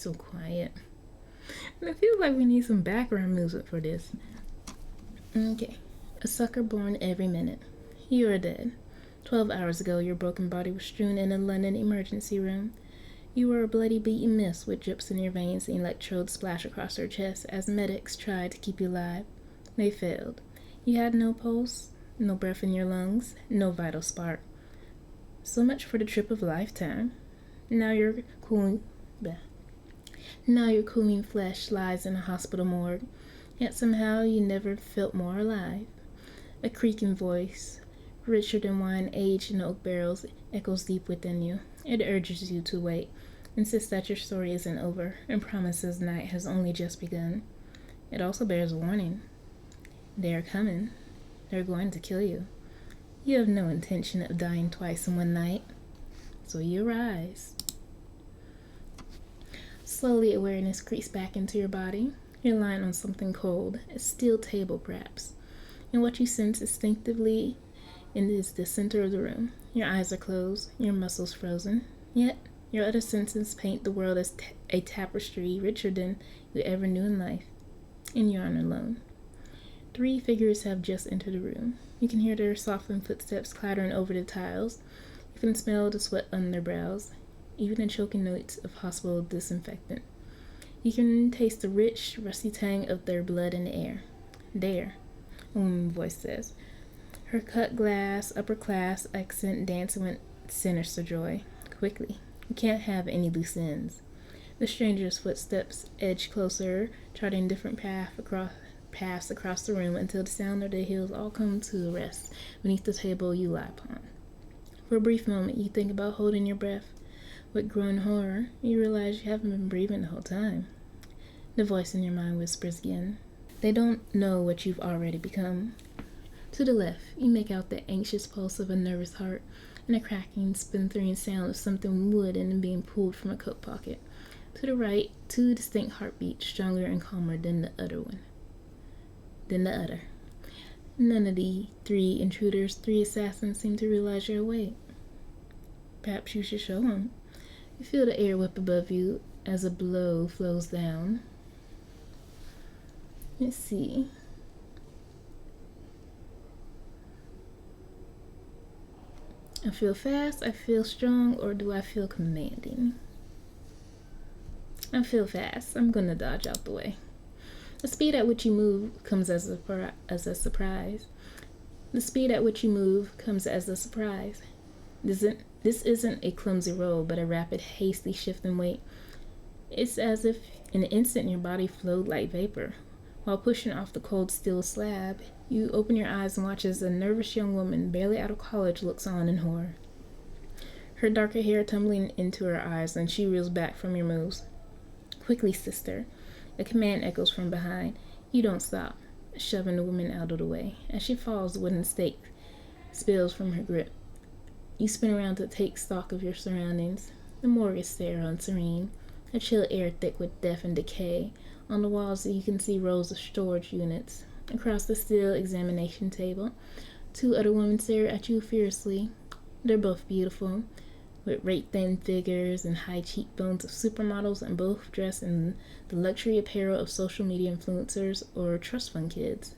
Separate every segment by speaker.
Speaker 1: so quiet. And it feels like we need some background music for this. Okay. A sucker born every minute. You are dead. 12 hours ago, your broken body was strewn in a London emergency room. You were a bloody, beaten mess with drips in your veins and electrodes splash across your chest as medics tried to keep you alive. They failed. You had no pulse, no breath in your lungs, no vital spark. So much for the trip of a lifetime. Now your cooling flesh lies in a hospital morgue, yet somehow you never felt more alive. A creaking voice, richer than wine aged in oak barrels, echoes deep within you. It urges you to wait, insists that your story isn't over, and promises night has only just begun. It also bears warning. They are coming. They're going to kill you. You have no intention of dying twice in one night. So you rise. Slowly, awareness creeps back into your body. You're lying on something cold, a steel table perhaps. And what you sense instinctively is the center of the room. Your eyes are closed, your muscles frozen. Yet, your other senses paint the world as a tapestry richer than you ever knew in life. And you aren't alone. 3 figures have just entered the room. You can hear their softened footsteps clattering over the tiles. You can smell the sweat on their brows, even the choking notes of hospital disinfectant. You can taste the rich, rusty tang of their blood in the air. There, a woman's voice says, her cut glass, upper class accent dancing with sinister joy. Quickly, you can't have any loose ends. The stranger's footsteps edge closer, charting different paths across the room until the sound of their heels all come to a rest beneath the table you lie upon. For a brief moment, you think about holding your breath. With growing horror, you realize you haven't been breathing the whole time. The voice in your mind whispers again. They don't know what you've already become. To the left, you make out the anxious pulse of a nervous heart and a cracking, splintering sound of something wooden being pulled from a coat pocket. To the right, 2 distinct heartbeats, stronger and calmer than the other. None of the 3 intruders, 3 assassins seem to realize you're awake. Perhaps you should show them. You feel the air whip above you as a blow flows down. Let's see. I feel fast, I feel strong, or do I feel commanding? I feel fast. I'm gonna dodge out the way. The speed at which you move comes as a surprise. The speed at which you move comes as a surprise. This isn't a clumsy roll, but a rapid, hasty shift in weight. It's as if in an instant your body flowed like vapor. While pushing off the cold steel slab, you open your eyes and watch as a nervous young woman, barely out of college, looks on in horror. Her darker hair tumbling into her eyes, and she reels back from your moves. Quickly, sister. A command echoes from behind. You don't stop, shoving the woman out of the way. As she falls, the wooden stake spills from her grip. You spin around to take stock of your surroundings. The morgue is sterile and serene, a chill air thick with death and decay. On the walls, you can see rows of storage units. Across the steel examination table, 2 other women stare at you fiercely. They're both beautiful, with rake-thin figures and high cheekbones of supermodels, and both dressed in the luxury apparel of social media influencers or trust fund kids.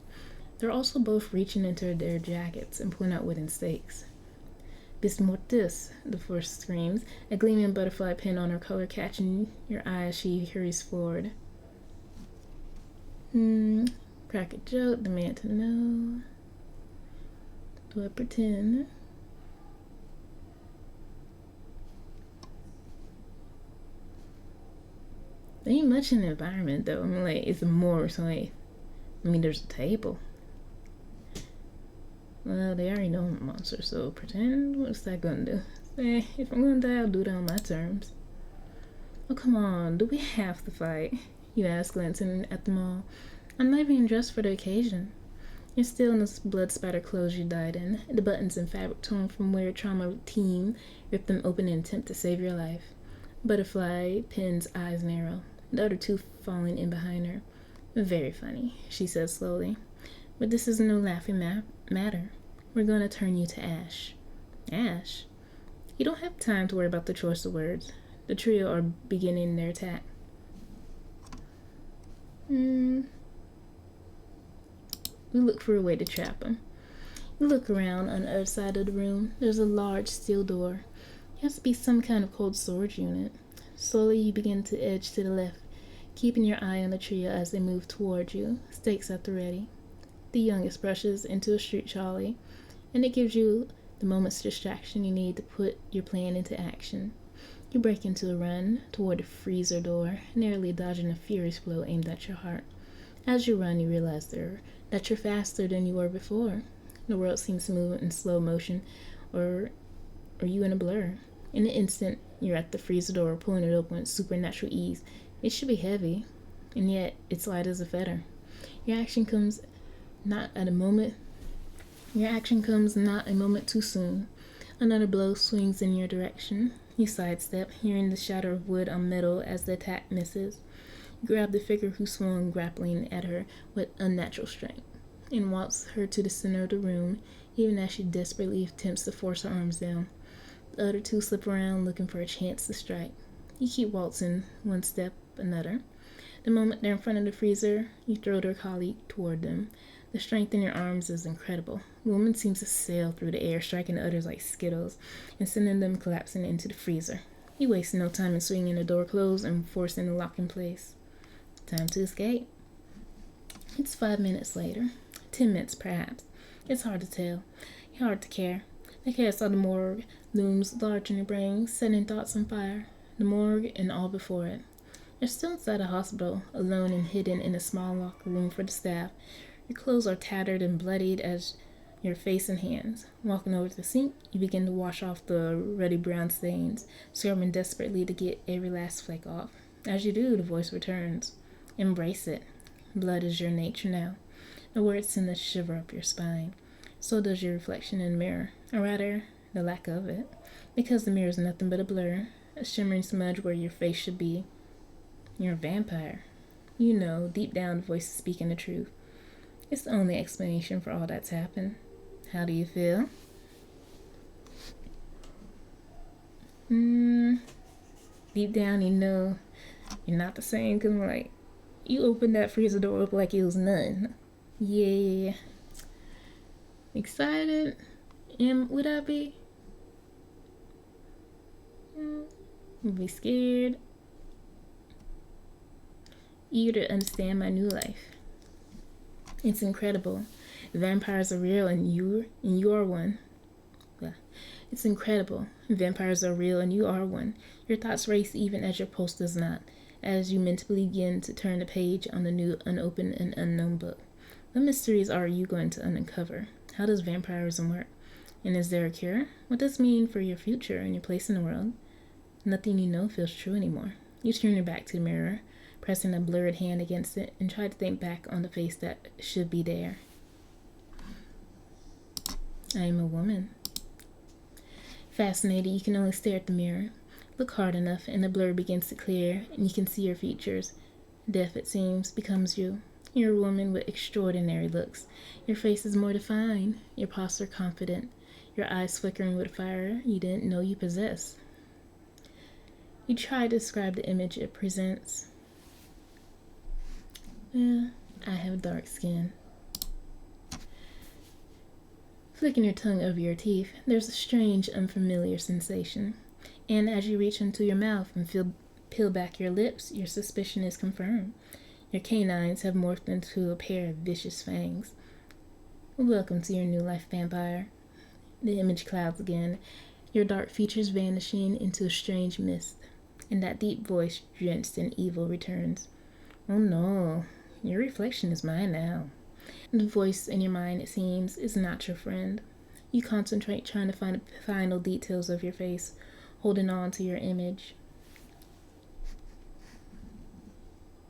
Speaker 1: They're also both reaching into their jackets and pulling out wooden stakes. Bis mortis, the first screams, a gleaming butterfly pin on her collar catching your eye as she hurries forward. Crack a joke, demand to know. Do I pretend? There ain't much in the environment though. I mean, like, it's more, so like, there's a table. Well, they already know I'm a monster, so pretend? What's that gonna do? If I'm gonna die, I'll do it on my terms. Oh, come on, do we have to fight? You ask, glancing at them all. I'm not even dressed for the occasion. You're still in the blood spatter clothes you died in, the buttons and fabric torn from where trauma team ripped them open in an attempt to save your life. Butterfly Pin's eyes narrow, the other 2 falling in behind her. Very funny, she says slowly. But this is no laughing matter. We're going to turn you to ash. Ash? You don't have time to worry about the choice of words. The trio are beginning their attack. Mm, we look for a way to trap him. You look around on the other side of the room. There's a large steel door. It has to be some kind of cold storage unit. Slowly, you begin to edge to the left, keeping your eye on the trio as they move toward you, stakes at the ready. The youngest brushes into a street trolley, and it gives you the moment's distraction you need to put your plan into action. You break into a run toward the freezer door, narrowly dodging a furious blow aimed at your heart. As you run, you realize that you're faster than you were before. The world seems to move in slow motion, or are you in a blur? In an instant, you're at the freezer door, pulling it open with supernatural ease. It should be heavy, and yet it's light as a feather. Your action comes not at a moment. Your action comes not a moment too soon. Another blow swings in your direction. You sidestep, hearing the shatter of wood on metal as the attack misses. You grab the figure who swung, grappling at her with unnatural strength, and waltz her to the center of the room, even as she desperately attempts to force her arms down. The other two slip around, looking for a chance to strike. You keep waltzing, one step, another. The moment they're in front of the freezer, you throw their colleague toward them. The strength in your arms is incredible. The woman seems to sail through the air, striking the others like skittles, and sending them collapsing into the freezer. You waste no time in swinging the door closed and forcing the lock in place. Time to escape. It's 5 minutes later. 10 minutes, perhaps. It's hard to tell. Hard to care. The chaos of the morgue looms large in your brain, setting thoughts on fire. The morgue and all before it. You're still inside a hospital, alone and hidden in a small locker room for the staff. Your clothes are tattered and bloodied as your face and hands. Walking over to the sink, you begin to wash off the ruddy brown stains, scrubbing desperately to get every last flake off. As you do, the voice returns. Embrace it. Blood is your nature now. The words send a shiver up your spine. So does your reflection in the mirror, or rather, the lack of it, because the mirror is nothing but a blur, a shimmering smudge where your face should be. You're a vampire. You know, deep down, the voice is speaking the truth. It's the only explanation for all that's happened. How do you feel? Deep down, you know you're not the same, because like, you opened that freezer door up like it was nothing. Yeah. Excited? Would I be? Would be scared? Eager to understand my new life. It's incredible. Vampires are real and you are one. Yeah. It's incredible. Vampires are real and you are one. Your thoughts race even as your pulse does not, as you mentally begin to turn the page on the new unopened and unknown book. What mysteries are you going to uncover? How does vampirism work? And is there a cure? What does it mean for your future and your place in the world? Nothing you know feels true anymore. You turn your back to the mirror, pressing a blurred hand against it, and try to think back on the face that should be there. I am a woman. Fascinated, you can only stare at the mirror. Look hard enough, and the blur begins to clear, and you can see your features. Death, it seems, becomes you. You're a woman with extraordinary looks. Your face is more defined, your posture confident, your eyes flickering with fire you didn't know you possessed. You try to describe the image it presents. I have dark skin. Flicking your tongue over your teeth, there's a strange, unfamiliar sensation. And as you reach into your mouth and peel back your lips, your suspicion is confirmed. Your canines have morphed into a pair of vicious fangs. Welcome to your new life, vampire. The image clouds again, your dark features vanishing into a strange mist, and that deep voice, drenched in evil, returns. Oh no, your reflection is mine now. The voice in your mind, it seems, is not your friend. You concentrate trying to find the final details of your face, holding on to your image.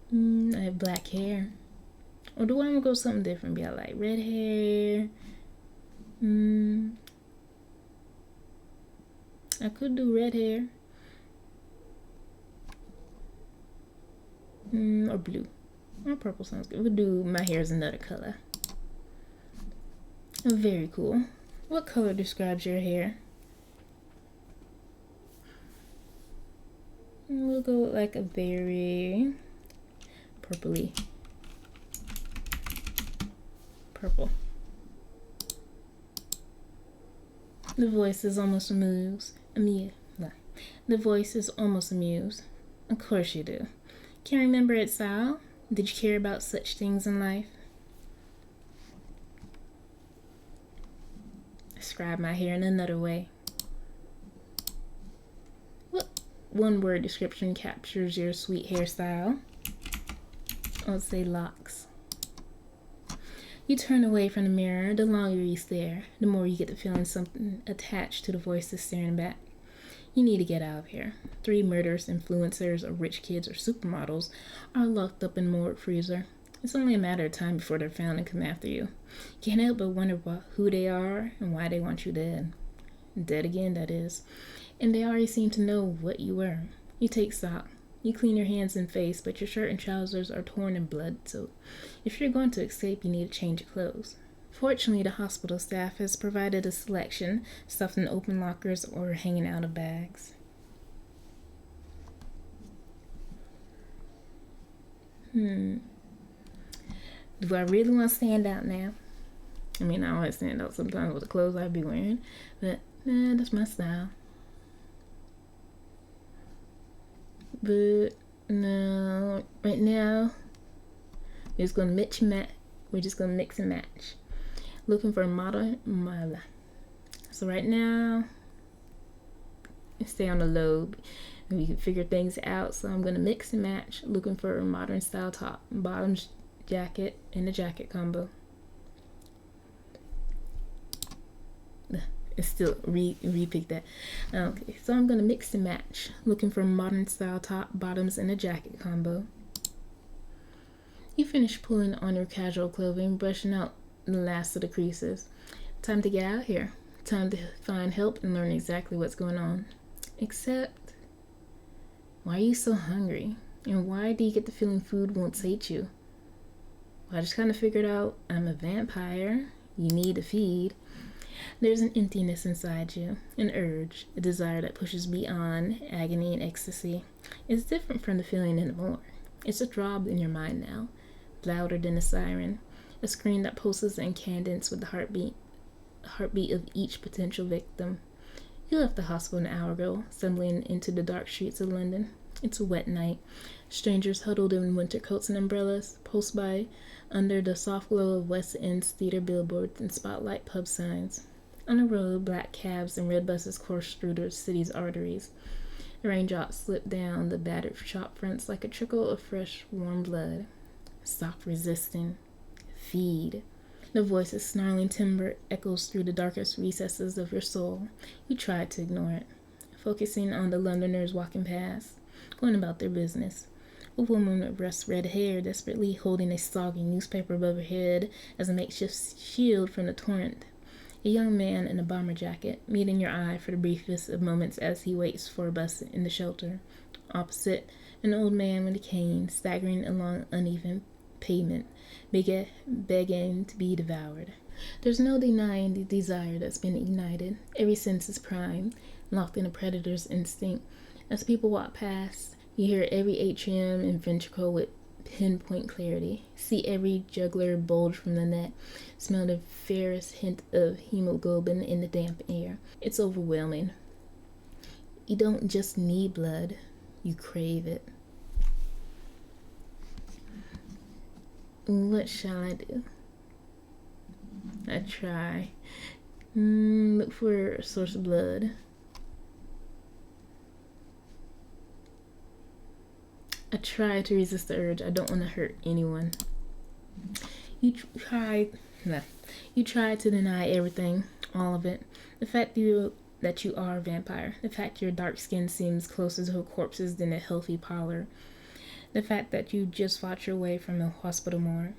Speaker 1: I have black hair. Or do I want to go something different? Be like red hair. I could do red hair. Or blue. Or purple sounds good. We'll do my hair is another color. Very cool. What color describes your hair? We'll go with like a very purpley Purple. The voice is almost amused. The voice is almost amused. Of course you do. Can't remember it, Sal? Did you care about such things in life? Describe my hair in another way. What one word description captures your sweet hairstyle? I'll say locks. You turn away from the mirror. The longer you stare, the more you get the feeling something attached to the voice is staring back. You need to get out of here. 3 murderous influencers or rich kids or supermodels are locked up in Moored Freezer. It's only a matter of time before they're found and come after you. Can't help but wonder who they are and why they want you dead. Dead again, that is. And they already seem to know what you were. You take stock. You clean your hands and face, but your shirt and trousers are torn and blood, so if you're going to escape, you need to change your clothes. Fortunately, the hospital staff has provided a selection, stuffed in open lockers or hanging out of bags. Do I really want to stand out now? I mean, I always stand out sometimes with the clothes I'd be wearing, but that's my style. But no, right now, we're just gonna mix and match. We're just gonna mix and match. Looking for a modern. So right now, stay on the low. We can figure things out. So I'm gonna mix and match. Looking for a modern style top, bottoms, jacket, and a jacket combo. It's still repick that. Okay, so I'm gonna mix and match. Looking for a modern style top, bottoms, and a jacket combo. You finish pulling on your casual clothing, brushing out the last of the creases. Time to get out here. Time to find help and learn exactly what's going on. Except, why are you so hungry? And why do you get the feeling food won't sate you? Well, I just kind of figured out I'm a vampire. You need to feed. There's an emptiness inside you, an urge, a desire that pushes beyond agony and ecstasy. It's different from the feeling in the morgue. It's a throb in your mind now, louder than a siren, a scream that pulses in cadence with the heartbeat of each potential victim. You left the hospital an hour ago, stumbling into the dark streets of London. It's a wet night. Strangers huddled in winter coats and umbrellas, pulsed by under the soft glow of West End's theater billboards and spotlight pub signs. On the road, black cabs and red buses course through the city's arteries. The raindrops slip down the battered shop fronts like a trickle of fresh, warm blood. Stop resisting. Feed. The voice's snarling timbre echoes through the darkest recesses of your soul. You try to ignore it, focusing on the Londoners walking past, going about their business. A woman with rust red hair desperately holding a soggy newspaper above her head as a makeshift shield from the torrent. A young man in a bomber jacket, meeting your eye for the briefest of moments as he waits for a bus in the shelter. Opposite, an old man with a cane, staggering along uneven pavement, begging to be devoured. There's no denying the desire that's been ignited. Every sense is primed, locked in a predator's instinct. As people walk past, you hear every atrium and ventricle with pinpoint clarity, see every jugular bulge from the neck, smell the faintest hint of hemoglobin in the damp air. It's overwhelming. You don't just need blood, you crave it. What shall I do? I try. Look for a source of blood. I try to resist the urge. I don't want to hurt anyone. You try to deny everything, all of it. The fact that you are a vampire. The fact your dark skin seems closer to a corpse's than a healthy pallor. The fact that you just fought your way from a hospital morgue.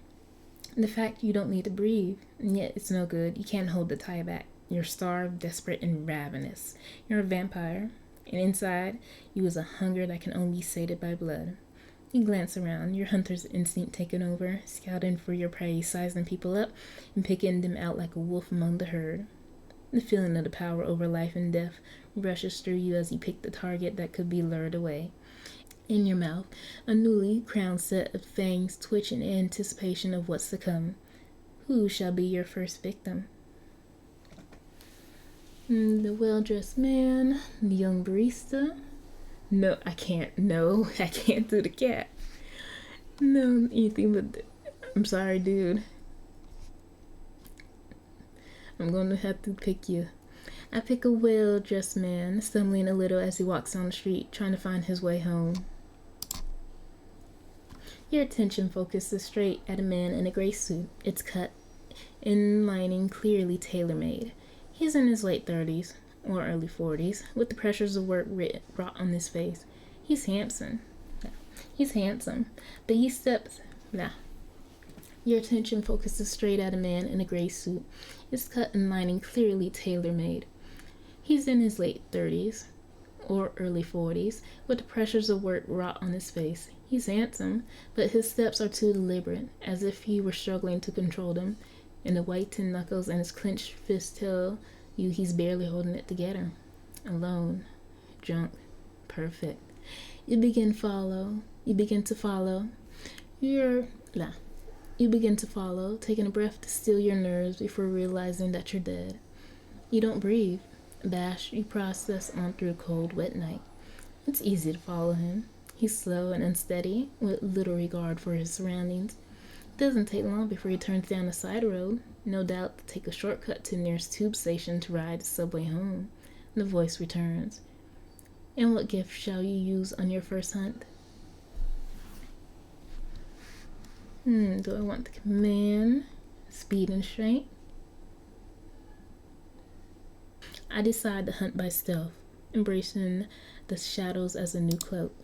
Speaker 1: The fact you don't need to breathe, and yet it's no good. You can't hold the tie back. You're starved, desperate, and ravenous. You're a vampire, and inside you is a hunger that can only be sated by blood. You glance around, your hunter's instinct taking over, scouting for your prey, sizing people up, and picking them out like a wolf among the herd. The feeling of the power over life and death rushes through you as you pick the target that could be lured away. In your mouth, a newly crowned set of fangs twitch in anticipation of what's to come. Who shall be your first victim? The well-dressed man, the young barista. No, I can't. No, I can't do the cat. No, anything but. I'm sorry, dude. I'm going to have to pick you. I pick a well-dressed man, stumbling a little as he walks down the street, trying to find his way home. Your attention focuses straight at a man in a gray suit. It's cut in lining clearly tailor-made. He's in his late 30s or early 40s, with the pressures of work wrought on his face. He's handsome. But he steps. Your attention focuses straight at a man in a gray suit. It's cut and lining clearly tailor-made. He's in his late 30s or early 40s, with the pressures of work wrought on his face. He's handsome, but his steps are too deliberate, as if he were struggling to control them, and the whitened knuckles and his clenched fist tell you he's barely holding it together. Alone, drunk, perfect. You begin to follow. You begin to follow, taking a breath to still your nerves before realizing that you're dead. You don't breathe. Abashed, you process on through a cold, wet night. It's easy to follow him. He's slow and unsteady, with little regard for his surroundings. It doesn't take long before he turns down a side road, no doubt to take a shortcut to the nearest tube station to ride the subway home. The voice returns. And what gift shall you use on your first hunt? Do I want the command? Speed and strength? I decide to hunt by stealth, embracing the shadows as a new cloak.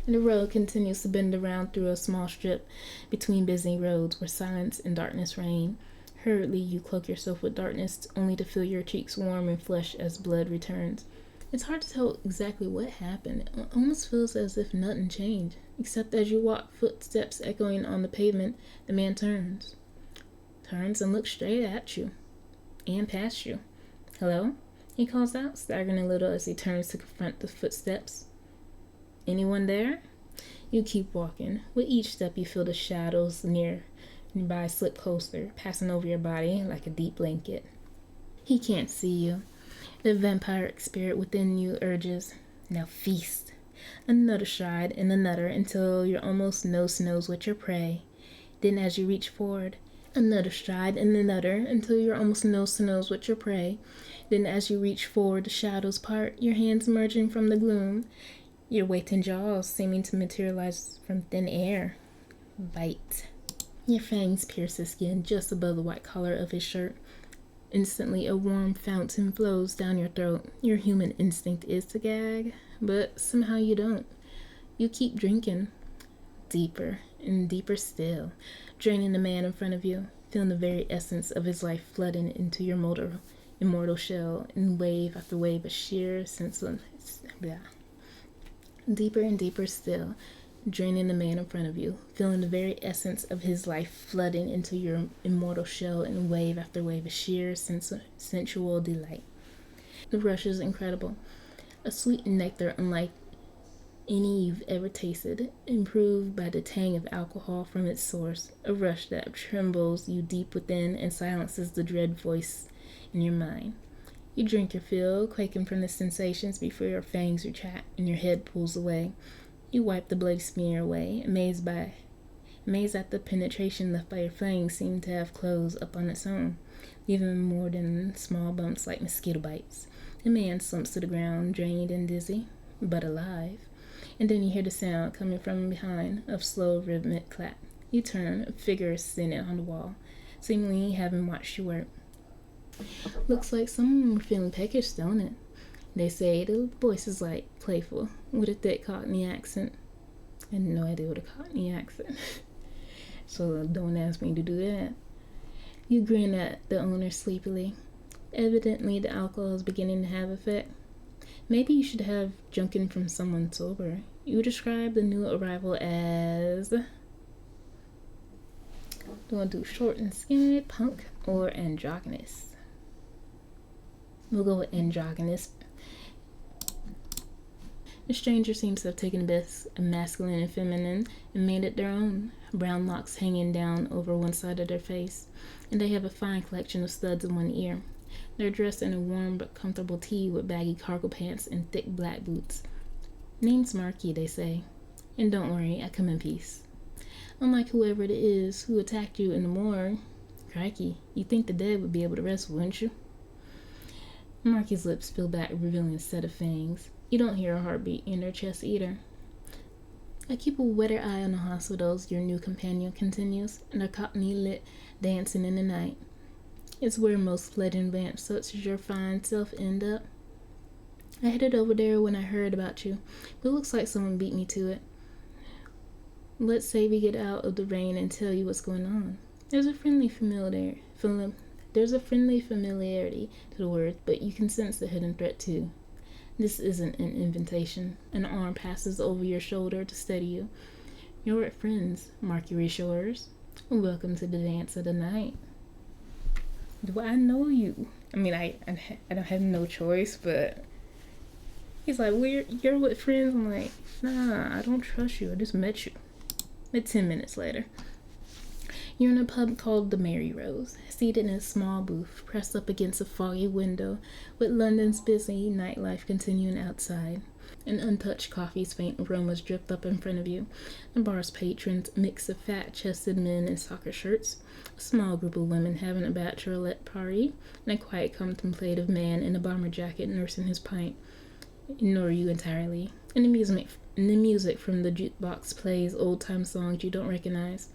Speaker 1: The road continues to bend around through a small strip between busy roads where silence and darkness reign. Hurriedly, you cloak yourself with darkness, only to feel your cheeks warm and flush as blood returns. It's hard to tell exactly what happened. It almost feels as if nothing changed, except as you walk, footsteps echoing on the pavement, the man turns and looks straight at you and past you. Hello? He calls out, staggering a little as he turns to confront the footsteps. Anyone there? You keep walking. With each step, you feel the shadows nearby slip closer, passing over your body like a deep blanket. He can't see you. The vampiric spirit within you urges, now feast. Another stride and another until you're almost nose to nose with your prey. Then as you reach forward, another stride and another until you're almost nose to nose with your prey. Then as you reach forward, the shadows part, your hands emerging from the gloom, your waiting jaws seeming to materialize from thin air. Bite. Your fangs pierce his skin just above the white collar of his shirt. Instantly, a warm fountain flows down your throat. Your human instinct is to gag, but somehow you don't. You keep drinking. Deeper and deeper still, draining the man in front of you, feeling the very essence of his life flooding into your immortal shell in wave after wave of sheer senselessness. Deeper and deeper still, draining the man in front of you, feeling the very essence of his life flooding into your immortal shell in wave after wave of sheer sensual delight. The rush is incredible, a sweet nectar unlike any you've ever tasted, improved by the tang of alcohol from its source, a rush that trembles you deep within and silences the dread voice in your mind. You drink your fill, quaking from the sensations before your fangs retract and your head pulls away. You wipe the bloody smear away, amazed at the penetration left by your fangs seemed to have closed up on its own, leaving more than small bumps like mosquito bites. The man slumps to the ground, drained and dizzy, but alive. And then you hear the sound coming from behind of slow rhythmic clap. You turn, a figure is sitting on the wall, seemingly having watched your work. Looks like someone were feeling peckish, don't it? They say the voice is like playful, with a thick Cockney accent. I had no idea what a Cockney accent. So don't ask me to do that. You grin at the owner sleepily. Evidently the alcohol is beginning to have effect. Maybe you should have drunken from someone sober. You describe the new arrival as... Do you want to do short and skinny, punk, or androgynous? We'll go with androgynous. The stranger seems to have taken the best of masculine and feminine and made it their own. Brown locks hanging down over one side of their face, and they have a fine collection of studs in one ear. They're dressed in a warm but comfortable tee with baggy cargo pants and thick black boots. Name's Marky, they say. And don't worry, I come in peace. Unlike whoever it is who attacked you in the morgue. Crikey, you'd think the dead would be able to rest, wouldn't you? Marky's lips feel back, revealing a set of fangs. You don't hear a heartbeat in their chest either. I keep a wetter eye on the hospitals, your new companion continues, and their cockney lit dancing in the night. It's where most fledgling vamps such as your fine self end up. I headed over there when I heard about you, but it looks like someone beat me to it. Let's say we get out of the rain and tell you what's going on. There's a friendly familiarity to the words, but you can sense the hidden threat too. This isn't an invitation. An arm passes over your shoulder to steady you. You're at friends, Marky reassures. Welcome to the dance of the night. Do I know you? I mean, I don't have no choice, but he's like, you're with friends? I'm like, nah, I don't trust you. I just met you. But 10 minutes later, you're in a pub called the Mary Rose, seated in a small booth, pressed up against a foggy window, with London's busy nightlife continuing outside. An untouched coffee's faint aromas drift up in front of you. The bar's patrons, a mix of fat-chested men in soccer shirts, a small group of women having a bachelorette party, and a quiet contemplative man in a bomber jacket nursing his pint. Ignore you entirely. And the music from the jukebox plays old-time songs you don't recognize.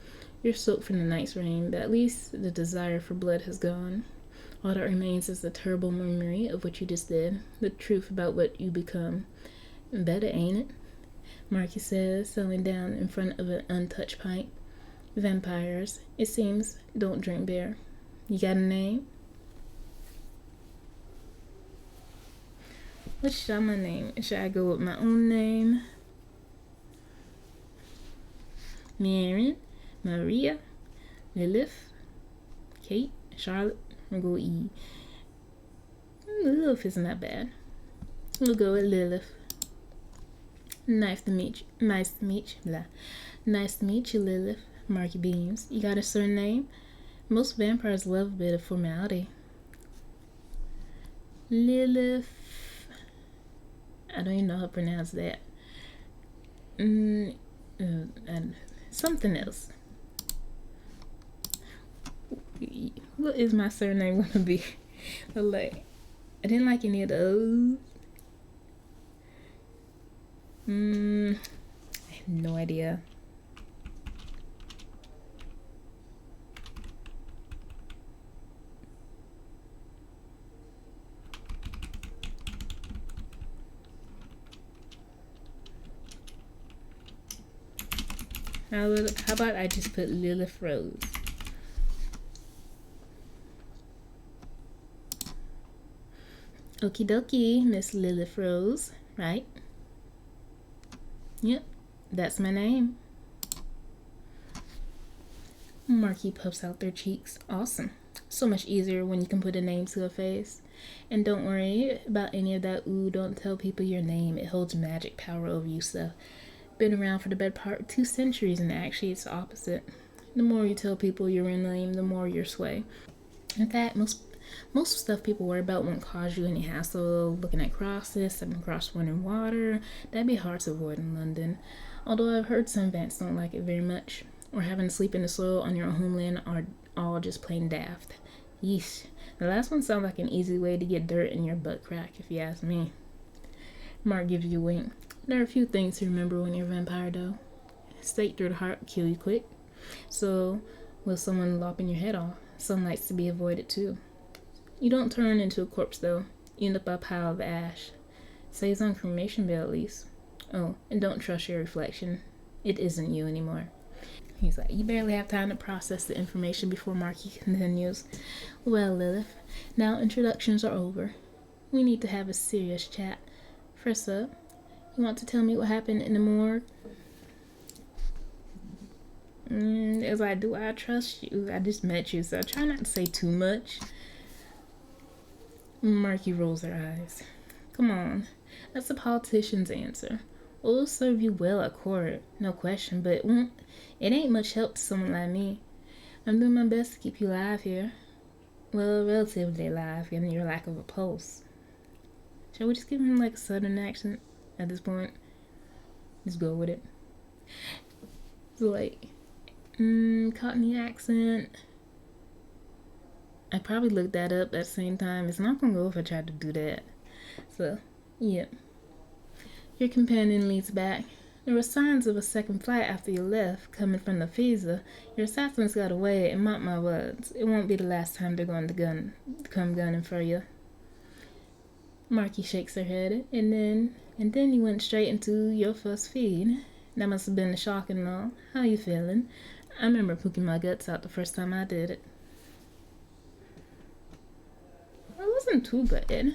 Speaker 1: You're soaked from the night's rain, but at least the desire for blood has gone. All that remains is the terrible memory of what you just did, the truth about what you become. Better, ain't it? Marky says, settling down in front of an untouched pint. Vampires, it seems, don't drink beer. You got a name? What should my name? Should I go with my own name? Marion, Maria, Lilith, Kate, Charlotte. I'll go with E. Lilith isn't that bad. We'll go with Lilith. Nice to meet you. Nice to meet you. Blah. Nice to meet you, Lilith. Marky beams. You got a surname? Most vampires love a bit of formality. Lilith. I don't even know how to pronounce that. Something else. What is my surname gonna be? Like, I didn't like any of those. I have no idea. How about I just put Lilith Rose? Okie dokie, Miss Lilith Rose, right? Yep, that's my name. Marky puffs out their cheeks. Awesome. So much easier when you can put a name to a face. And don't worry about any of that, ooh, don't tell people your name. It holds magic power over you stuff. Been around for the better part of 2 centuries, and actually it's the opposite. The more you tell people your real name, the more your sway. In fact, most stuff people worry about won't cause you any hassle. Looking at crosses, stepping across running water, that'd be hard to avoid in London. Although I've heard some vamps don't like it very much, or having to sleep in the soil on your own homeland are all just plain daft. Yeesh. The last one sounds like an easy way to get dirt in your butt crack, if you ask me. Mark gives you a wink. There are a few things to remember when you're a vampire, though. Stake through the heart will kill you quick. So will someone lopping your head off. Sunlight's to be avoided, too. You don't turn into a corpse, though. You end up a pile of ash. Saves on cremation bill, at least. Oh, and don't trust your reflection. It isn't you anymore. He's like, you barely have time to process the information before Marky continues. Well, Lilith, now introductions are over. We need to have a serious chat. First up, you want to tell me what happened in the morgue? As I do, I trust you. I just met you, so I try not to say too much. Marky rolls her eyes. Come on. That's a politician's answer. Well, it'll serve you well at court, no question, but it ain't much help to someone like me. I'm doing my best to keep you alive here. Well, relatively alive, given your lack of a pulse. Shall we just give him like a southern accent at this point? Just go with it. So like, Cockney accent. I probably looked that up at the same time. It's not gonna go if I tried to do that. So, yeah. Your companion leads back. There were signs of a second flight after you left, coming from the Fisa. Your assassins got away, and mark my words, it won't be the last time they're going to come gunning for you. Marky shakes her head, and then you went straight into your first feed. That must have been a shock and all. How you feeling? I remember puking my guts out the first time I did it. It wasn't too bad.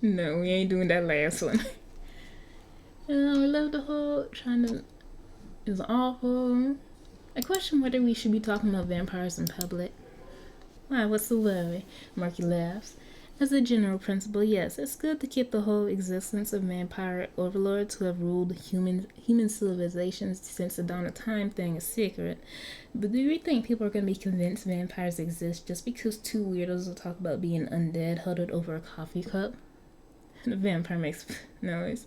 Speaker 1: No, we ain't doing that last one. We love the whole trying to is awful. I question whether we should be talking about vampires in public. Why, what's the worry? Marky laughs. As a general principle, yes, it's good to keep the whole existence of vampire overlords who have ruled human civilizations since the dawn of time thing a secret. But do you think people are going to be convinced vampires exist just because two weirdos will talk about being undead huddled over a coffee cup? The vampire makes noise.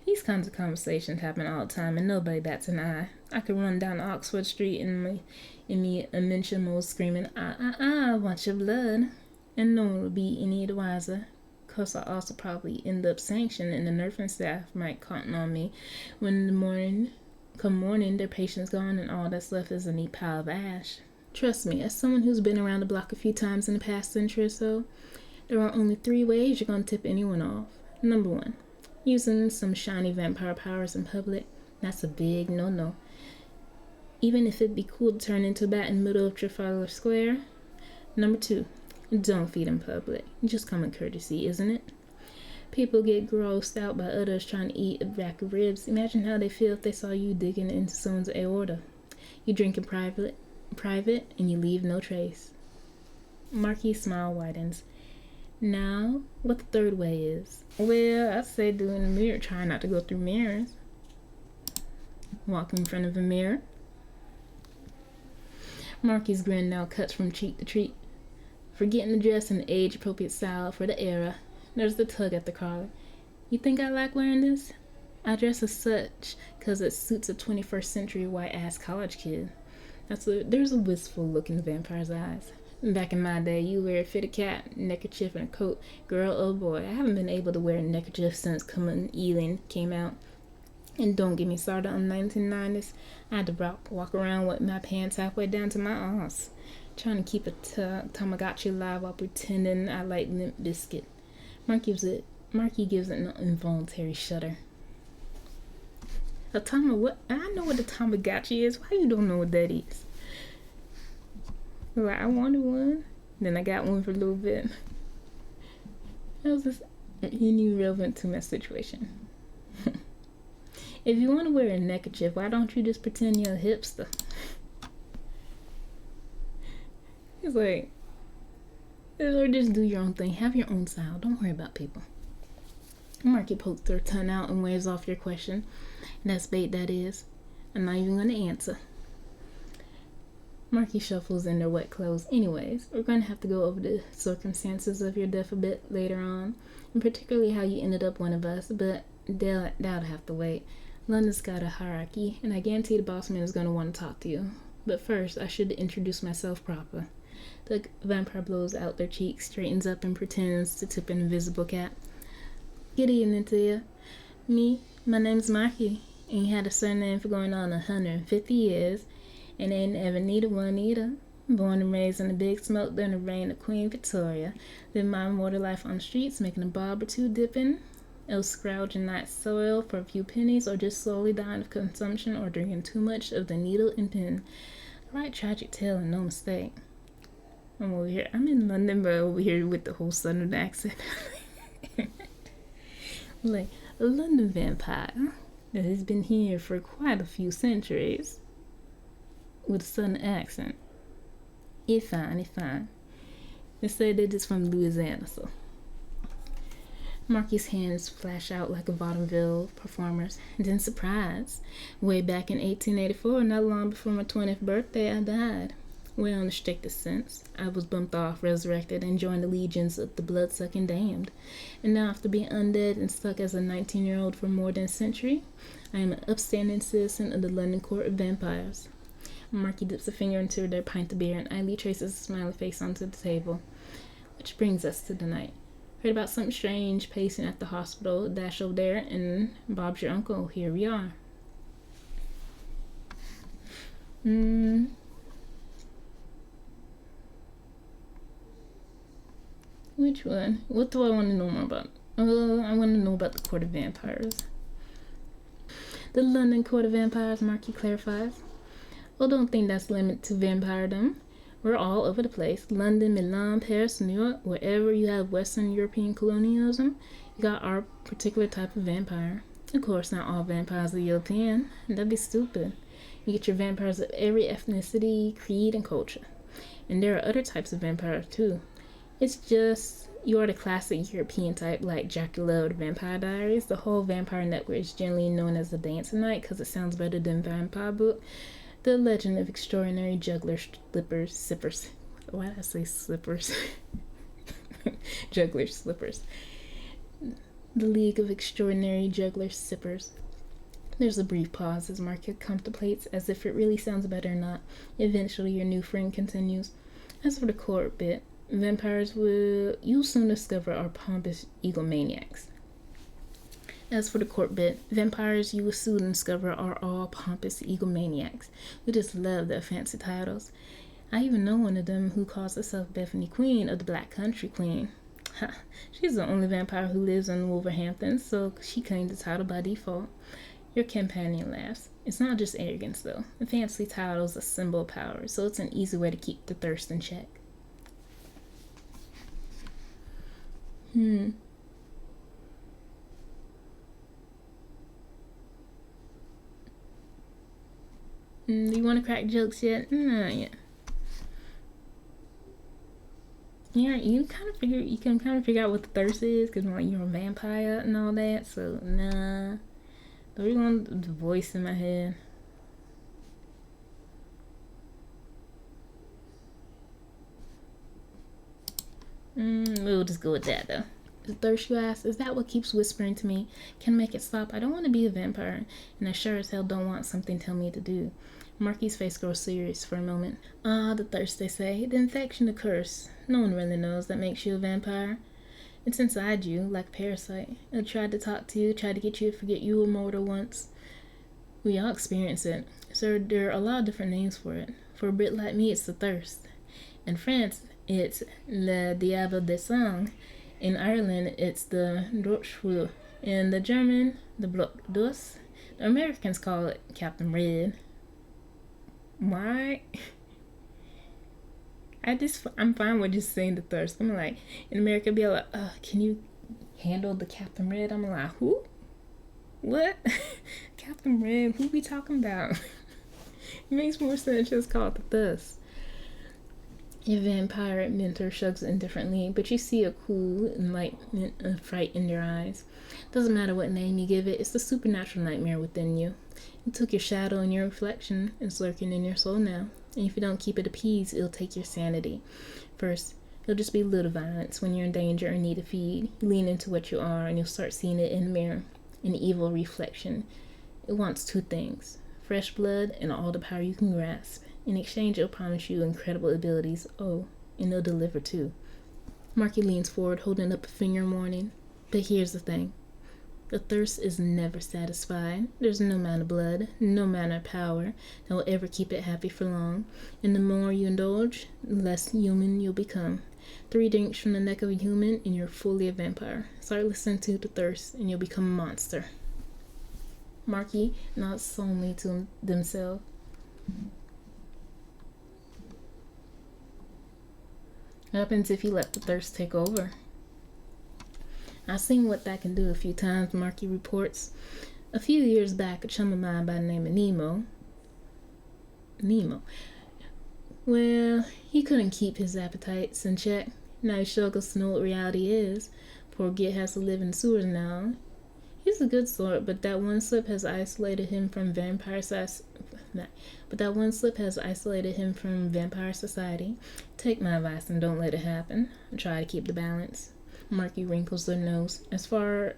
Speaker 1: These kinds of conversations happen all the time and nobody bats an eye. I could run down Oxford Street in me dementia mode screaming, I want your blood. And no one would be any the wiser. Cause I also probably end up sanctioned and the nursing staff might count on me when come morning their patient's gone and all that's left is a neat pile of ash. Trust me, as someone who's been around the block a few times in the past century or so, there are only 3 ways you're going to tip anyone off. Number 1, using some shiny vampire powers in public. That's a big no-no. Even if it'd be cool to turn into a bat in the middle of Trafalgar Square. Number 2, don't feed in public. Just common courtesy, isn't it? People get grossed out by others trying to eat a rack of ribs. Imagine how they feel if they saw you digging into someone's aorta. You drink in private, and you leave no trace. Marky's smile widens. Now, what the third way is? Well, I say do in the mirror. Try not to go through mirrors. Walk in front of a mirror. Marky's grin now cuts from cheek to cheek. Forgetting to dress in the age-appropriate style for the era, there's the tug at the collar. You think I like wearing this? I dress as such because it suits a 21st century white-ass college kid. There's a wistful look in the vampire's eyes. Back in my day, you wear a fitted cap, neckerchief, and a coat. Girl, oh boy, I haven't been able to wear a neckerchief since Common Ealing came out. And don't get me started on the 1990s. I had to walk around with my pants halfway down to my ass, trying to keep a Tamagotchi alive while pretending I like Limp Bizkit. Marky gives it an involuntary shudder. What? I know what a Tamagotchi is. Why you don't know what that is? Like, I wanted one. Then I got one for a little bit. That was just irrelevant to my situation. If you want to wear a neckerchief, why don't you just pretend you're a hipster? It's like, or just do your own thing. Have your own style. Don't worry about people. Marky pokes her tongue out and wears off your question. And that's bait, that is. I'm not even going to answer. Marky shuffles in their wet clothes. Anyways, we're going to have to go over the circumstances of your death a bit later on, and particularly how you ended up one of us, but that'll have to wait. London's got a hierarchy, and I guarantee the boss man is going to want to talk to you. But first, I should introduce myself proper. The vampire blows out their cheeks, straightens up, and pretends to tip an invisible cap. Good evening to you. My name's Marky, and you had a surname for going on 150 years, and ain't ever needed one either. Born and raised in the Big Smoke during the reign of Queen Victoria. Lived my mortal life on the streets, making a bob or two dipping, else scrounging night soil for a few pennies, or just slowly dying of consumption or drinking too much of the needle and pen. A right tragic tale and no mistake. I'm over here. I'm in London, but over here with the whole southern accent. Like a London vampire that has been here for quite a few centuries with a southern accent. It's fine, it's fine. They said they're just from Louisiana, so. Marky's hands flash out like a vaudeville performer's. Then surprise. Way back in 1884, not long before my 20th birthday, I died. Well, in the strictest sense, I was bumped off, resurrected, and joined the legions of the blood-sucking damned. And now, after being undead and stuck as a 19-year-old for more than a century, I am an upstanding citizen of the London Court of Vampires. Marky dips a finger into their pint of beer and idly traces a smiley face onto the table. Which brings us to the night. Heard about something strange pacing at the hospital. Dash over there, and Bob's your uncle. Here we are. Which one? What do I want to know more about? I want to know about the Court of Vampires. The London Court of Vampires, Marky clarifies. Oh, don't think that's limited to vampiredom. We're all over the place. London, Milan, Paris, New York, wherever you have Western European colonialism, you got our particular type of vampire. Of course, not all vampires are European. That'd be stupid. You get your vampires of every ethnicity, creed, and culture. And there are other types of vampires, too. It's just, you're the classic European type, like Dracula or the Vampire Diaries. The whole Vampire Network is generally known as the Dancing Night because it sounds better than Vampire Book. The Legend of Extraordinary Juggler Sippers. Why did I say slippers? Juggler Slippers. The League of Extraordinary Juggler Sippers. There's a brief pause as Marky contemplates as if it really sounds better or not. Eventually, your new friend continues. As for the court bit, vampires you'll soon discover are pompous egomaniacs. As for the court bit, vampires you will soon discover are all pompous egomaniacs who just love their fancy titles. I even know one of them who calls herself Bethany Queen of the Black Country Queen. Ha, she's the only vampire who lives in Wolverhampton, so she claimed the title by default. Your companion laughs. It's not just arrogance, though. The fancy title is a symbol of power, so it's an easy way to keep the thirst in check. Do you want to crack jokes yet? Nah, yeah. Yeah, you can kind of figure out what the thirst is, because like, you're a vampire and all that, so nah. Don't really want the voice in my head. We'll just go with that, though. The thirst, you ask, is that what keeps whispering to me? Can make it stop? I don't want to be a vampire, and I sure as hell don't want something tell me to do. Marky's face grows serious for a moment. The thirst, they say. The infection, the curse. No one really knows that makes you a vampire. It's inside you, like a parasite. It tried to talk to you, tried to get you to forget you were mortal once. We all experience it. So there are a lot of different names for it. For a Brit like me, it's the thirst. In France, it's Le Diable des Sangs. In Ireland, it's the Dorschwil. In the German, the Block Dus. The Americans call it Captain Red. Why? I'm fine with just saying the thirst. I'm like, in America, be like, can you handle the Captain Red? I'm like, who? What? Captain Red? Who we talking about? It makes more sense just call it the thirst. Your vampire mentor shrugs indifferently, but you see a cool enlightenment of fright in their eyes. Doesn't matter what name you give it, it's the supernatural nightmare within you. You took your shadow and your reflection is lurking in your soul now. And if you don't keep it appeased, it'll take your sanity. First, it'll just be little violence when you're in danger or need a feed. You lean into what you are and you'll start seeing it in the mirror, an evil reflection. It wants two things, fresh blood and all the power you can grasp. In exchange, it'll promise you incredible abilities. Oh, and it'll deliver too. Marky leans forward, holding up a finger in warning. But here's the thing. The thirst is never satisfied. There's no amount of blood, no amount of power that will ever keep it happy for long. And the more you indulge, the less human you'll become. 3 drinks from the neck of a human and you're fully a vampire. Start listening to the thirst and you'll become a monster. Marky nods solemnly to themselves. What happens if you let the thirst take over? I've seen what that can do a few times, Marky reports. A few years back, a chum of mine by the name of Nemo Well, he couldn't keep his appetites in check. Now he struggles to know what reality is. Poor Git has to live in sewers now. He's a good sort, but that one slip has isolated him from vampire society. Take my advice and don't let it happen. Try to keep the balance. Marky wrinkles their nose. As far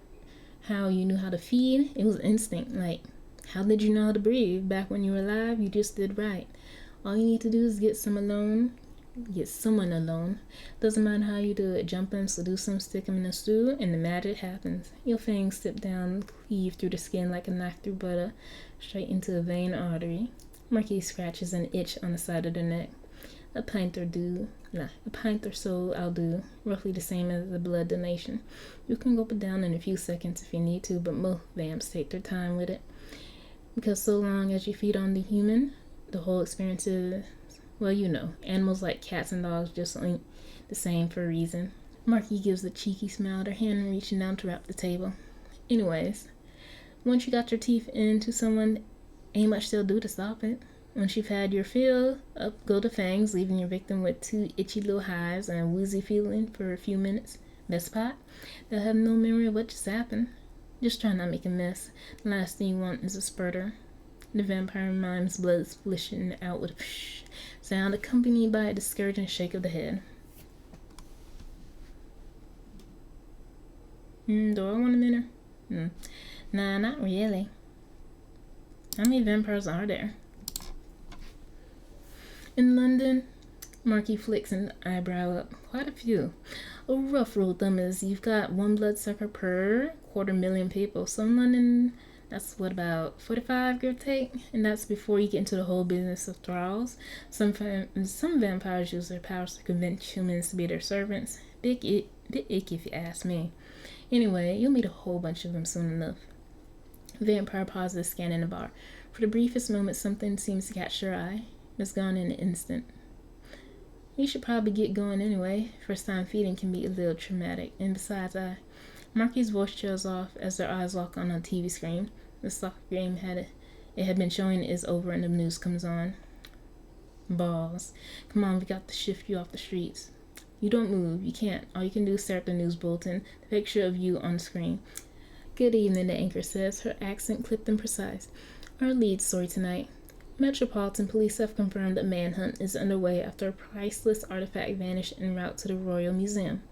Speaker 1: how you knew how to feed, it was instinct. Like, how did you know how to breathe? Back when you were alive, you just did right. All you need to do is get someone alone. Doesn't matter how you do it. Jump in, seduce them, stick them in a stew, and the magic happens. Your fangs slip down, cleave through the skin like a knife through butter, straight into a vein or artery. Murky scratches an itch on the side of the neck. A pint or so I'll do, roughly the same as the blood donation. You can go up and down in a few seconds if you need to, but most vamps take their time with it. Because so long as you feed on the human, the whole experience is, well, animals like cats and dogs just ain't the same for a reason. Marky gives a cheeky smile, her hand reaching down to wrap the table. Anyways, once you got your teeth into someone, ain't much they'll do to stop it. Once you've had your fill, up go the fangs, leaving your victim with 2 itchy little hives and a woozy feeling for a few minutes. Best part, they'll have no memory of what just happened. Just try not to make a mess. The last thing you want is a spurter. The vampire mime's blood splishing out with a psh sound accompanied by a discouraging shake of the head. Do I want a minute? Nah, not really. How many vampires are there? In London, Marky flicks an eyebrow up. Quite a few. A rough rule of thumb is you've got 1 bloodsucker per 250,000 people. So in London, that's about 45, give or take, and that's before you get into the whole business of thralls. Some vampires use their powers to convince humans to be their servants. Bit icky if you ask me. Anyway, you'll meet a whole bunch of them soon enough. Vampire pauses, scanning the bar. For the briefest moment, something seems to catch your eye. It's gone in an instant. You should probably get going anyway. First time feeding can be a little traumatic, and besides, Marky's voice trails off as their eyes lock on a TV screen. The soccer game it had been showing is over and the news comes on. Balls. Come on, we got to shift you off the streets. You don't move. You can't. All you can do is stare at the news bulletin, the picture of you on the screen. Good evening, the anchor says, her accent clipped and precise. Our lead story tonight. Metropolitan Police have confirmed a manhunt is underway after a priceless artifact vanished en route to the Royal Museum.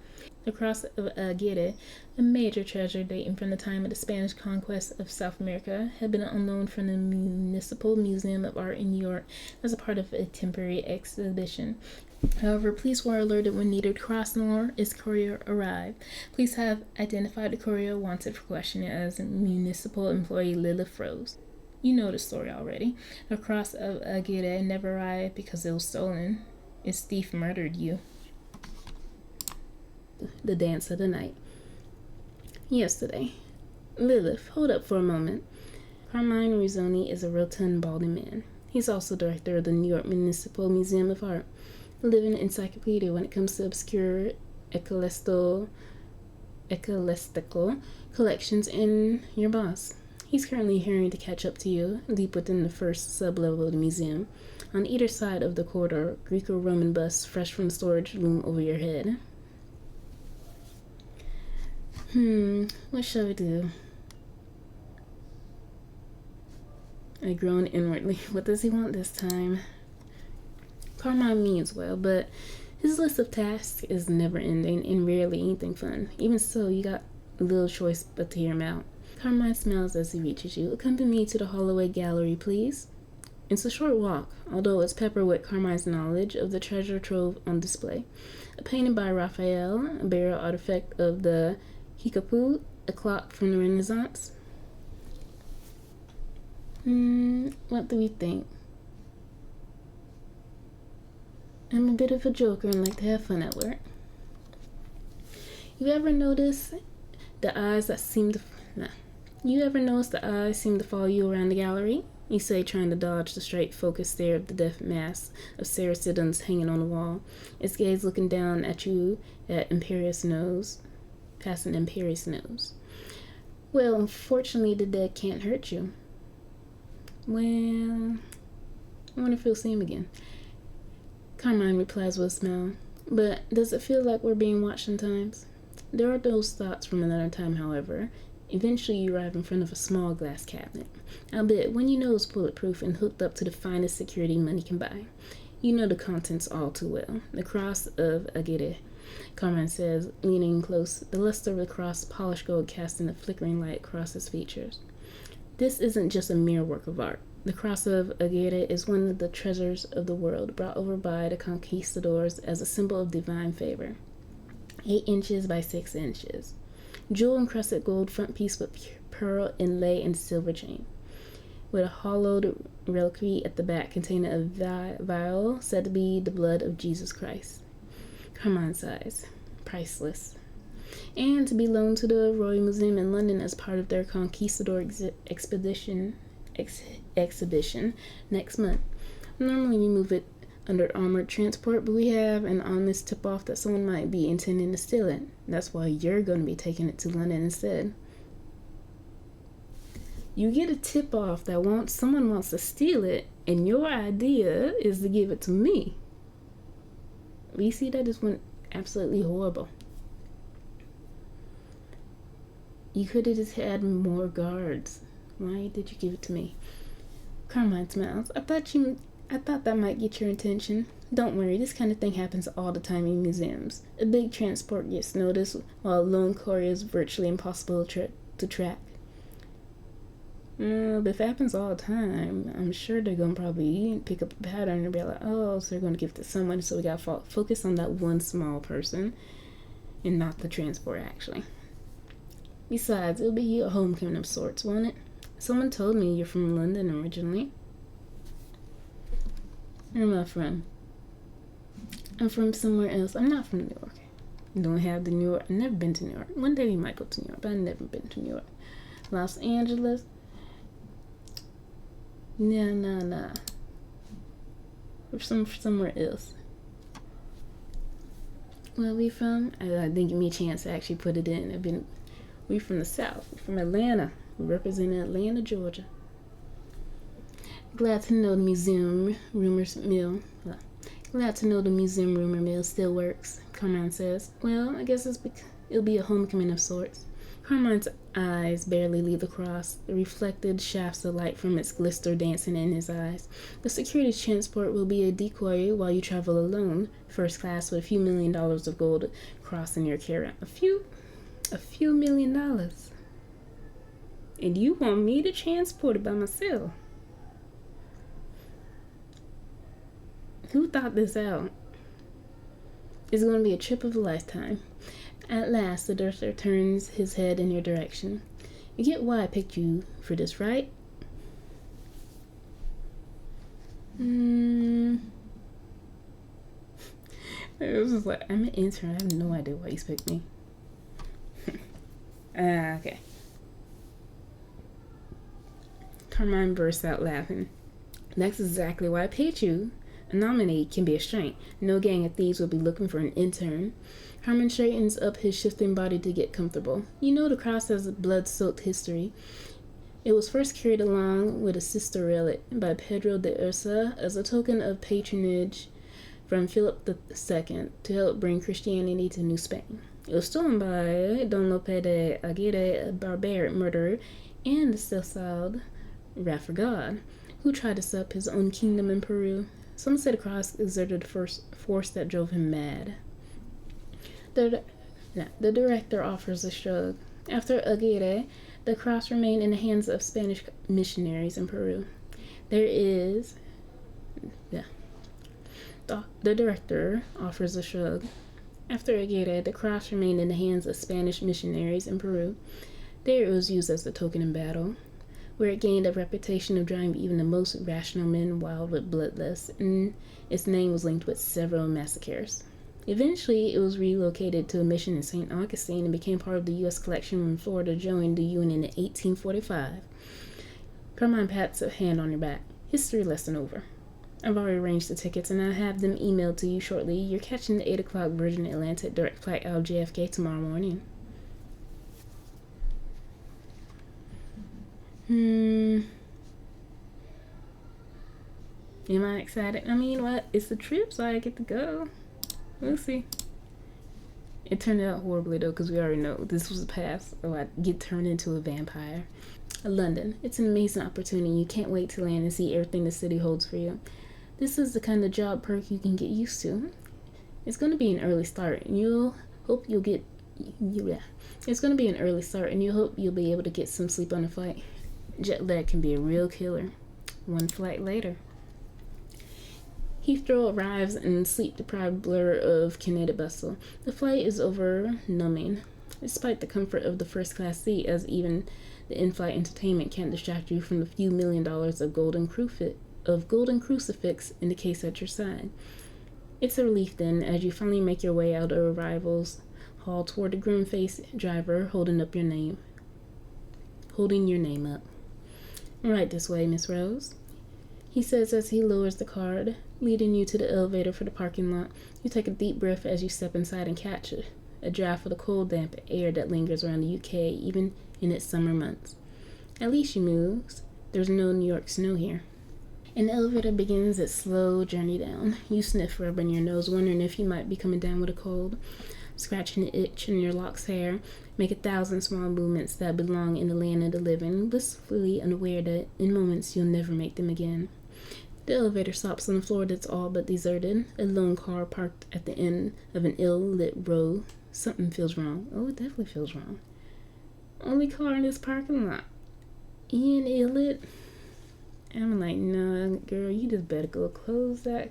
Speaker 1: The Cross of Aguirre, a major treasure dating from the time of the Spanish conquest of South America, had been on loan from the Municipal Museum of Art in New York as a part of a temporary exhibition. However, police were alerted when neither the cross nor its courier arrived. Police have identified the courier wanted for questioning as municipal employee Lilith Rose. You know the story already. The Cross of Aguirre never arrived because it was stolen. Its thief murdered you. The dance of the night. Yesterday. Lilith, hold up for a moment. Carmine Rizzoni is a rotund, balding man. He's also director of the New York Municipal Museum of Art, a living encyclopedia when it comes to obscure ecclesiastical collections in your boss. He's currently hurrying to catch up to you, deep within the first sub-level of the museum. On either side of the corridor, Greco-Roman busts, fresh from storage, loom over your head. What shall we do? I groan inwardly. What does he want this time? Carmine means well, but his list of tasks is never ending and rarely anything fun. Even so, you got little choice but to hear him out. Carmine smiles as he reaches you. Accompany me to the Holloway Gallery, please. It's a short walk, although it's peppered with Carmine's knowledge of the treasure trove on display. A painting by Raphael, a burial artifact of the Kickapoo, a clock from the Renaissance. What do we think? I'm a bit of a joker and like to have fun at work. You ever notice the eyes seem to follow you around the gallery? You say, trying to dodge the straight, focused stare of the deaf mask of Sarah Siddons hanging on the wall, its gaze looking down at you at past an imperious nose. Well, unfortunately, the dead can't hurt you. Well, I wonder if we'll see him again. Carmine replies with a smile. But does it feel like we're being watched sometimes? There are those thoughts from another time, however. Eventually, you arrive in front of a small glass cabinet. Albeit, when you know it's bulletproof and hooked up to the finest security money can buy. You know the contents all too well. The Cross of Agate, Carmine says, leaning close, the luster of the cross polished gold casting a flickering light across his features. This isn't just a mere work of art. The Cross of Agate is one of the treasures of the world, brought over by the conquistadors as a symbol of divine favor. 8 inches by 6 inches. Jewel-encrusted gold frontpiece with pearl inlay and silver chain. With a hollowed reliquary at the back containing a vial said to be the blood of Jesus Christ. Carmine sighs. Priceless. And to be loaned to the Royal Museum in London as part of their Conquistador exhibition next month. Normally we move it under armored transport, but we have an ominous tip-off that someone might be intending to steal it. That's why you're going to be taking it to London instead. You get a tip-off that someone wants to steal it, and your idea is to give it to me. We see that just went absolutely horrible. You could have just had more guards. Why did you give it to me? Carmine smiles. I thought that might get your attention. Don't worry, this kind of thing happens all the time in museums. A big transport gets noticed, while a lone courier is virtually impossible to track. But if it happens all the time, I'm sure they're going to probably pick up a pattern and be like, oh, so they're going to give it to someone, so we got to focus on that one small person and not the transport, actually. Besides, it'll be a homecoming of sorts, won't it? Someone told me you're from London originally. Where am I from? I'm from somewhere else. I'm not from New York. Don't have the New York. I've never been to New York. One day we might go to New York, but I've never been to New York. Los Angeles? Nah. We're somewhere else. Where are we from? I didn't give me a chance to actually put it in. We from the South. We're from Atlanta. We represent Atlanta, Georgia. Glad to know the museum rumor mill still works, Carmine says. Well, I guess it'll be a homecoming of sorts. Carmine's eyes barely leave the cross, the reflected shafts of light from its glister dancing in his eyes. The security transport will be a decoy while you travel alone, first class with a few $1 million of gold cross in your carry-on. A few $1 million. And you want me to transport it by myself? Who thought this out? It's going to be a trip of a lifetime. At last, the director turns his head in your direction. You get why I picked you for this, right? It was just like, I'm an intern. I have no idea why you picked me. Okay. Carmine bursts out laughing. That's exactly why I picked you. A nominee can be a strength. No gang of thieves will be looking for an intern. Carmine straightens up his shifting body to get comfortable. You know the cross has a blood-soaked history. It was first carried along with a sister relic by Pedro de Ursa as a token of patronage from Philip II to help bring Christianity to New Spain. It was stolen by Don Lope de Aguirre, a barbaric murderer, and the self-styled Wrath of God, who tried to set up his own kingdom in Peru. Some say the cross exerted the force that drove him mad. The director offers a shrug. After Aguirre, the cross remained in the hands of Spanish missionaries in Peru. The director offers a shrug. After Aguirre, the cross remained in the hands of Spanish missionaries in Peru. There it was used as a token in battle, where it gained a reputation of driving even the most rational men wild with bloodlust, and its name was linked with several massacres. Eventually, it was relocated to a mission in St. Augustine and became part of the U.S. collection when Florida joined the UN in 1845. Carmine pats a hand on your back. History lesson over. I've already arranged the tickets, and I'll have them emailed to you shortly. You're catching the 8 o'clock Virgin Atlantic direct flight out of JFK tomorrow morning. Am I excited? I mean, what? It's a trip, so I get to go. We'll see. It turned out horribly though, because we already know this was the past. Oh, I get turned into a vampire. London. It's an amazing opportunity. You can't wait to land and see everything the city holds for you. This is the kind of job perk you can get used to. It's going to be an early start, and It's going to be an early start, and you hope you'll be able to get some sleep on the flight. Jet lag can be a real killer. One flight later. Heathrow arrives in sleep-deprived blur of kinetic bustle. The flight is over-numbing, despite the comfort of the first-class seat, as even the in-flight entertainment can't distract you from the few $1 million of golden crucifix in the case at your side. It's a relief then, as you finally make your way out of arrivals hall toward the grim-faced driver holding your name up. Right this way, Miss Rose, he says as he lowers the card, leading you to the elevator for the parking lot. You take a deep breath as you step inside and catch a draft of the cold, damp air that lingers around the UK, even in its summer months. At least she moves. There's no New York snow here. And the elevator begins its slow journey down. You sniff, rubbing your nose, wondering if you might be coming down with a cold. Scratching the itch in your lock's hair, make 1,000 small movements that belong in the land of the living, blissfully unaware that in moments you'll never make them again. The elevator stops on a floor that's all but deserted. A lone car parked at the end of an ill-lit row. Something feels wrong. Oh, it definitely feels wrong. Only car in this parking lot. Ian ill-lit? I'm like, no, girl, you just better go close that.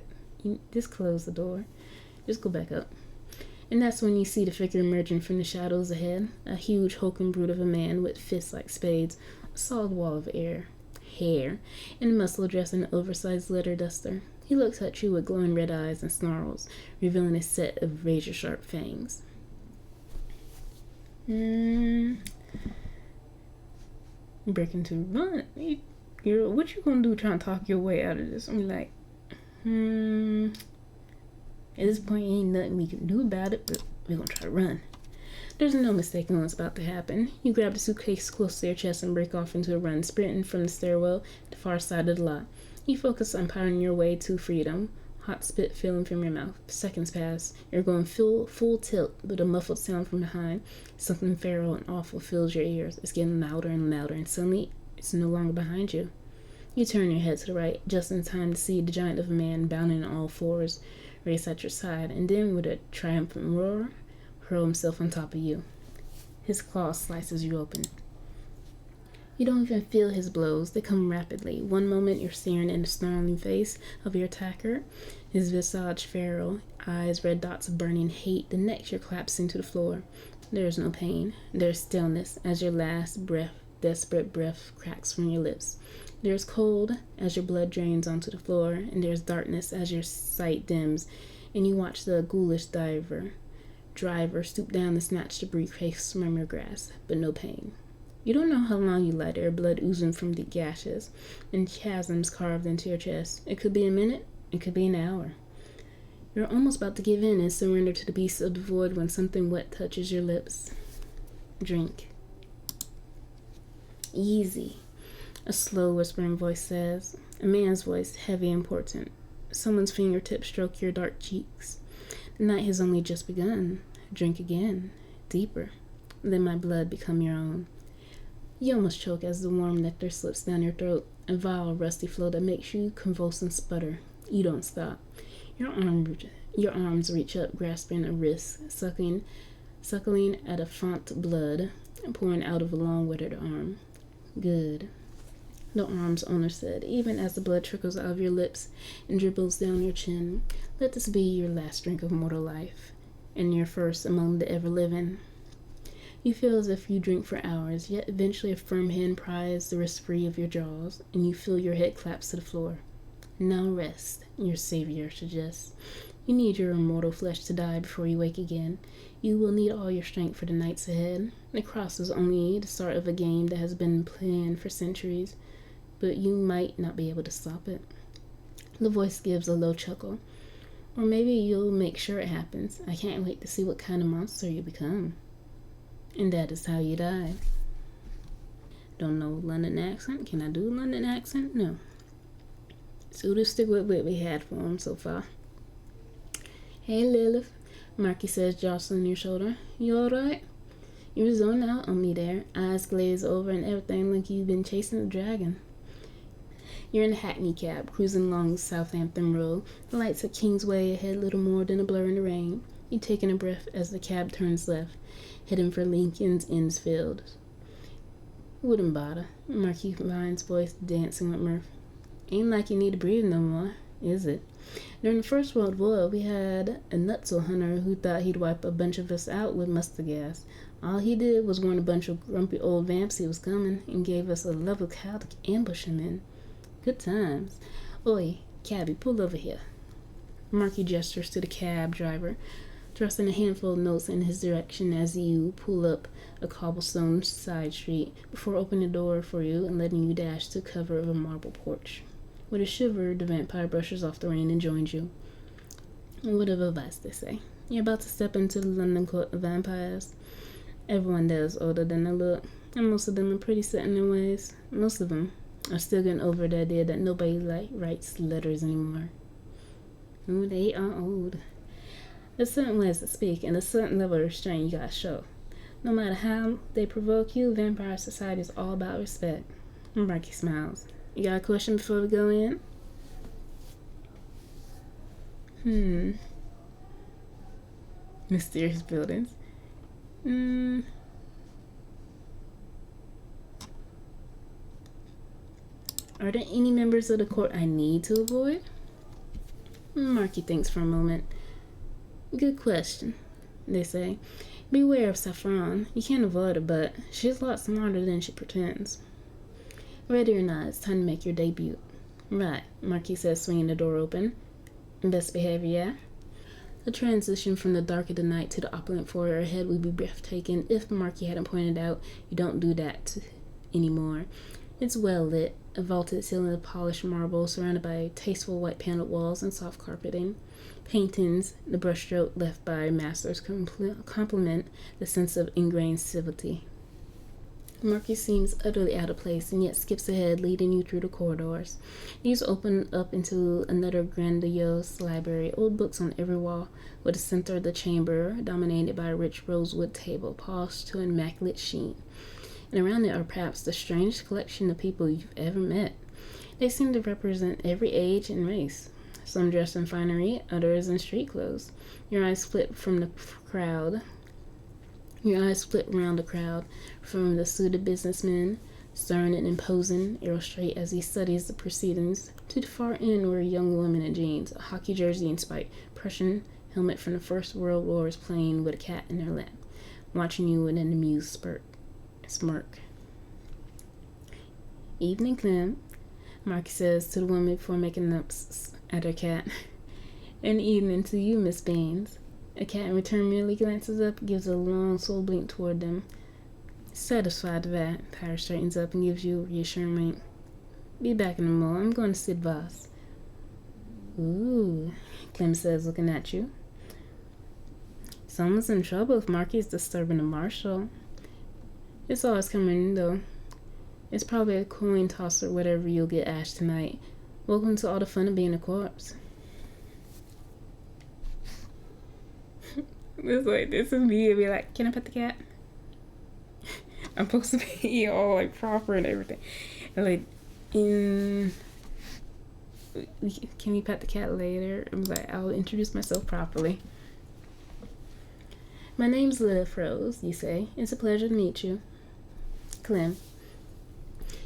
Speaker 1: Just close the door. Just go back up. And that's when you see the figure emerging from the shadows ahead. A huge hulking brute of a man with fists like spades, a solid wall of hair, and a muscle dressed in an oversized leather duster. He looks at you with glowing red eyes and snarls, revealing a set of razor-sharp fangs. Breaking to run. Girl, what you gonna do trying to talk your way out of this? I'm like, at this point, ain't nothing we can do about it, but we're gonna try to run. There's no mistaking what's about to happen. You grab the suitcase close to your chest and break off into a run, sprinting from the stairwell to the far side of the lot. You focus on powering your way to freedom, hot spit filling from your mouth. Seconds pass. You're going full tilt, with a muffled sound from behind. Something feral and awful fills your ears. It's getting louder and louder, and suddenly it's no longer behind you. You turn your head to the right, just in time to see the giant of a man bounding on all fours race at your side, and then with a triumphant roar, hurl himself on top of you. His claw slices you open. You don't even feel his blows. They come rapidly. One moment you're staring in the snarling face of your attacker, his visage feral, eyes red dots of burning hate. The next you're collapsing to the floor. There is no pain. There is stillness as your last desperate breath cracks from your lips. There's cold as your blood drains onto the floor, and there's darkness as your sight dims, and you watch the ghoulish driver stoop down to snatch the briefcase from your grasp, but no pain. You don't know how long you lie there, blood oozing from deep gashes and chasms carved into your chest. It could be a minute, it could be an hour. You're almost about to give in and surrender to the beasts of the void when something wet touches your lips. Drink. Easy, a slow whispering voice says. A man's voice, heavy and important. Someone's fingertips stroke your dark cheeks. The night has only just begun. Drink again, deeper. Let my blood become your own. You almost choke as the warm nectar slips down your throat, a vile, rusty flow that makes you convulse and sputter. You don't stop. Your arms reach up, grasping a wrist, suckling at a font blood pouring out of a long, withered arm. Good, the arm's owner said, even as the blood trickles out of your lips and dribbles down your chin. Let this be your last drink of mortal life, and your first among the ever-living. You feel as if you drink for hours, yet eventually a firm hand pries the wrist free of your jaws, and you feel your head collapse to the floor. Now rest, your savior suggests. You need your immortal flesh to die before you wake again. You will need all your strength for the nights ahead. The cross is only the start of a game that has been planned for centuries, but you might not be able to stop it. The voice gives a low chuckle. Or maybe you'll make sure it happens. I can't wait to see what kind of monster you become. And that is how you die. Don't know London accent. Can I do a London accent? No.
Speaker 2: So we'll stick with what we had for him so far. Hey, Lilith, Marky says, jostling your shoulder. You alright? You were zoning out on me there, eyes glazed over and everything like you've been chasing a dragon. You're in a hackney cab, cruising along Southampton Road. The lights at Kingsway ahead little more than a blur in the rain. You taking a breath as the cab turns left, heading for Lincoln's Inn Fields. Wouldn't bother, Marky Vine's voice dancing with mirth. Ain't like you need to breathe no more, is it? During the First World War, we had a nutso hunter who thought he'd wipe a bunch of us out with mustard gas. All he did was warn a bunch of grumpy old vamps he was coming and gave us a level cow to ambush him in. Good times. Oi, cabby, pull over here. Marky gestures to the cab driver, thrusting a handful of notes in his direction as you pull up a cobblestone side street before opening the door for you and letting you dash to cover of a marble porch. With a shiver, the vampire brushes off the rain and joins you. What of advice, they say. You're about to step into the London court of vampires. Everyone there is older than they look, and most of them are pretty set in their ways. Most of them are still getting over the idea that nobody writes letters anymore. Ooh, they are old. There's certain ways to speak and a certain level of restraint you gotta show. No matter how they provoke you, vampire society is all about respect. Marky smiles. You got a question before we go in? Mysterious buildings. Are there any members of the court I need to avoid? Marky thinks for a moment. Good question, they say. Beware of Saffron. You can't avoid her, but she's a lot smarter than she pretends. Ready or not, it's time to make your debut. Right, Marky says, swinging the door open. Best behavior, yeah? The transition from the dark of the night to the opulent foyer ahead would be breathtaking if Marky hadn't pointed out you don't do that anymore. It's well lit, a vaulted ceiling of polished marble surrounded by tasteful white paneled walls and soft carpeting. Paintings, the brushstroke left by masters, complement the sense of ingrained civility. Marky seems utterly out of place and yet skips ahead, leading you through the corridors. These open up into another grandiose library, old books on every wall, with the center of the chamber dominated by a rich rosewood table, polished to immaculate sheen. And around it are perhaps the strangest collection of people you've ever met. They seem to represent every age and race. Some dressed in finery, others in street clothes. Your eyes flit around the crowd, from the suited businessman, stern and imposing, arrow straight as he studies the proceedings, to the far end where a young woman in jeans, a hockey jersey and spiked Prussian helmet from the First World War is playing with a cat in her lap, watching you with an amused smirk. Evening, Clem, Marky says to the woman before making ups at her cat. An evening to you, Miss Baines. A cat in return merely glances up, gives a long soul blink toward them. Satisfied, the vampire straightens up and gives you a reassuring wink. Be back in a moment. I'm going to Sid Voss. Ooh, Clem says, looking at you. Someone's in trouble if Marky's disturbing the marshal. It's always coming, though. It's probably a coin toss or whatever you'll get asked tonight. Welcome to all the fun of being a corpse. It's like, this is me and be like, can I pet the cat? I'm supposed to be all like proper and everything. And like, can we pet the cat later? I'm like, I'll introduce myself properly. My name's Lilith Rose, you say. It's a pleasure to meet you. Clem.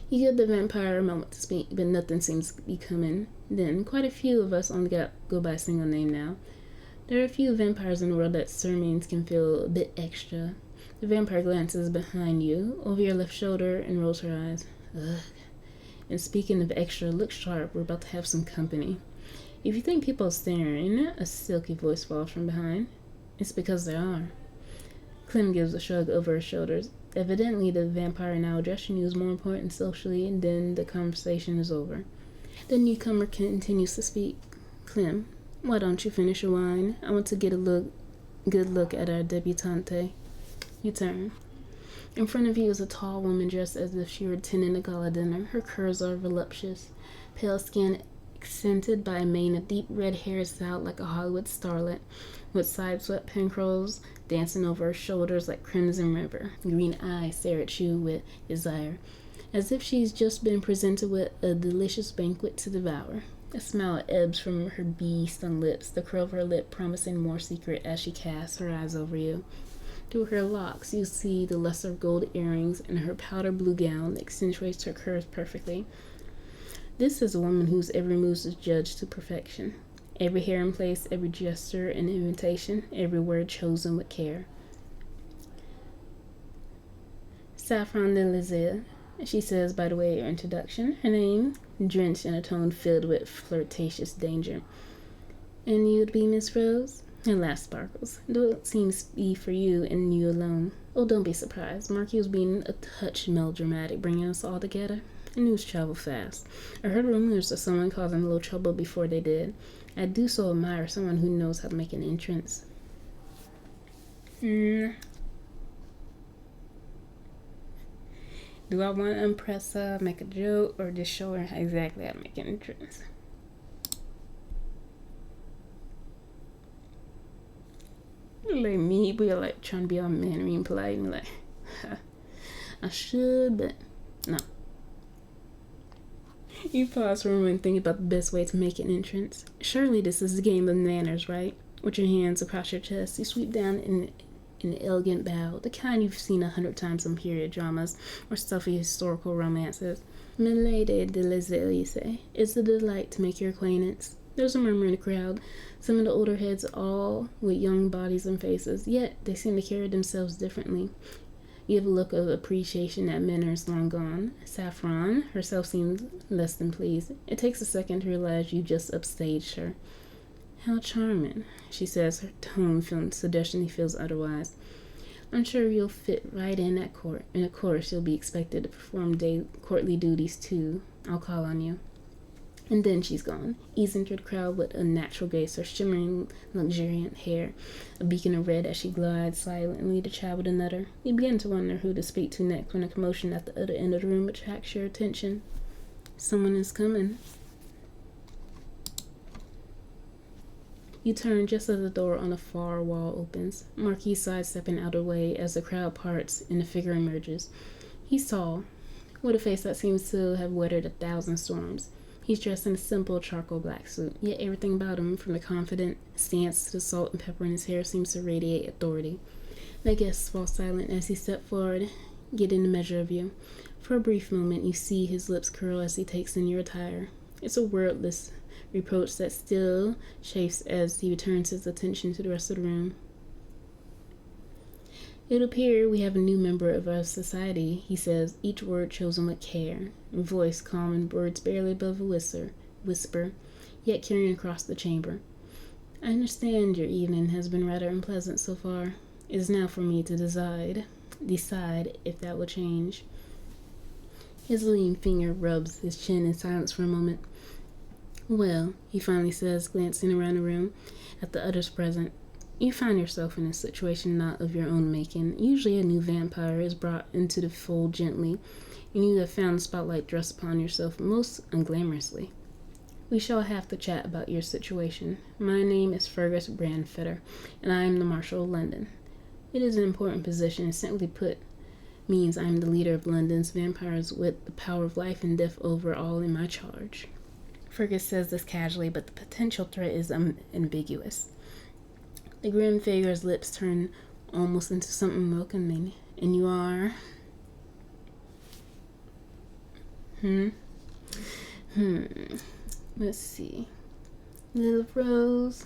Speaker 2: You give the vampire a moment to speak, but nothing seems to be coming. Then, quite a few of us only go by a single name now. There are a few vampires in the world that surnames can feel a bit extra. The vampire glances behind you, over your left shoulder, and rolls her eyes. Ugh. And speaking of extra, look sharp, we're about to have some company. If you think people are staring, a silky voice falls from behind. It's because they are. Clem gives a shrug over her shoulders. Evidently, the vampire now addressing you is more important socially, and then the conversation is over. The newcomer continues to speak. Clem, why don't you finish your wine? I want to get a good look at our debutante. You turn. In front of you is a tall woman dressed as if she were attending a gala dinner. Her curves are voluptuous. Pale skin accented by a mane of deep red hair styled like a Hollywood starlet, with side-swept pin curls dancing over her shoulders like crimson river. Green eyes stare at you with desire, as if she's just been presented with a delicious banquet to devour. A smile ebbs from her bee-stung lips, the curl of her lip promising more secret as she casts her eyes over you. Through her locks, you see the luster of gold earrings, and her powder blue gown accentuates her curves perfectly. This is a woman whose every move is judged to perfection. Every hair in place, every gesture an invitation, every word chosen with care. Saffron de Lizelle, she says by the way of your introduction, her name drenched in a tone filled with flirtatious danger. And you'd be Miss Rose? Her laugh sparkles, though it seems to be for you and you alone. Oh, don't be surprised. Marquis was being a touch melodramatic, bringing us all together. News travel fast. I heard rumors of someone causing a little trouble before they did. I do so admire someone who knows how to make an entrance. Do I want to impress her, make a joke, or just show her exactly how to make an entrance? Like me, we are like trying to be all mannery and polite and like, I should, but no. You pause for a moment and think about the best way to make an entrance. Surely this is a game of manners, right? With your hands across your chest, you sweep down in an elegant bow, the kind you've seen 100 times in period dramas or stuffy historical romances. Milady de Lizelle, you say. It's a delight to make your acquaintance. There's a murmur in the crowd, some of the older heads all with young bodies and faces, yet they seem to carry themselves differently. You have a look of appreciation that manners long gone. Saffron herself seems less than pleased. It takes a second to realize you just upstaged her. How charming, she says, her tone suggesting he feels otherwise. I'm sure you'll fit right in at court, and of course you'll be expected to perform courtly duties too. I'll call on you. And then she's gone, easing through the crowd with a natural grace, her shimmering, luxuriant hair a beacon of red as she glides silently to chat with another. You begin to wonder who to speak to next when a commotion at the other end of the room attracts your attention. Someone is coming. You turn just as the door on the far wall opens, Marquis sidestepping out of the way as the crowd parts and the figure emerges. He's tall, with a face that seems to have weathered 1,000 storms. He's dressed in a simple charcoal black suit, yet everything about him, from the confident stance to the salt and pepper in his hair, seems to radiate authority. The guests fall silent as he steps forward, getting the measure of you. For a brief moment, you see his lips curl as he takes in your attire. It's a wordless reproach that still chafes as he returns his attention to the rest of the room. It would appear we have a new member of our society, he says, each word chosen with care, voice calm and words barely above a whisper, yet carrying across the chamber. I understand your evening has been rather unpleasant so far. It is now for me to decide if that will change. His lean finger rubs his chin in silence for a moment. Well, he finally says, glancing around the room at the others present. You find yourself in a situation not of your own making. Usually a new vampire is brought into the fold gently, and you have found the spotlight thrust upon yourself most unglamorously. We shall have to chat about your situation. My name is Fergus Brandfetter, and I am the Marshal of London. It is an important position, and simply put, means I am the leader of London's vampires with the power of life and death over all in my charge. Fergus says this casually, but the potential threat is ambiguous. The grim figure's lips turn almost into something welcoming. And you are... Let's see. Little Rose.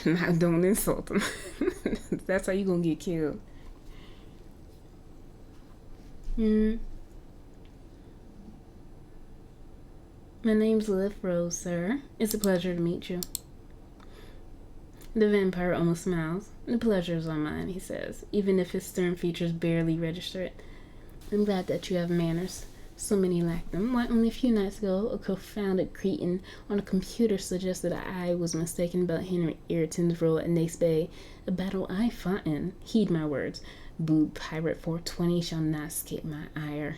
Speaker 2: Now don't insult him. That's how you gonna get killed. My name's Lilith Rose, sir. It's a pleasure to meet you. The vampire almost smiles. The pleasure is all mine, he says, even if his stern features barely register it. I'm glad that you have manners. So many lack them. Why, only a few nights ago, a confounded cretin on a computer suggested I was mistaken about Henry Ayrton's role at Nace Bay, a battle I fought in. Heed my words. Boob Pirate 420 shall not escape my ire.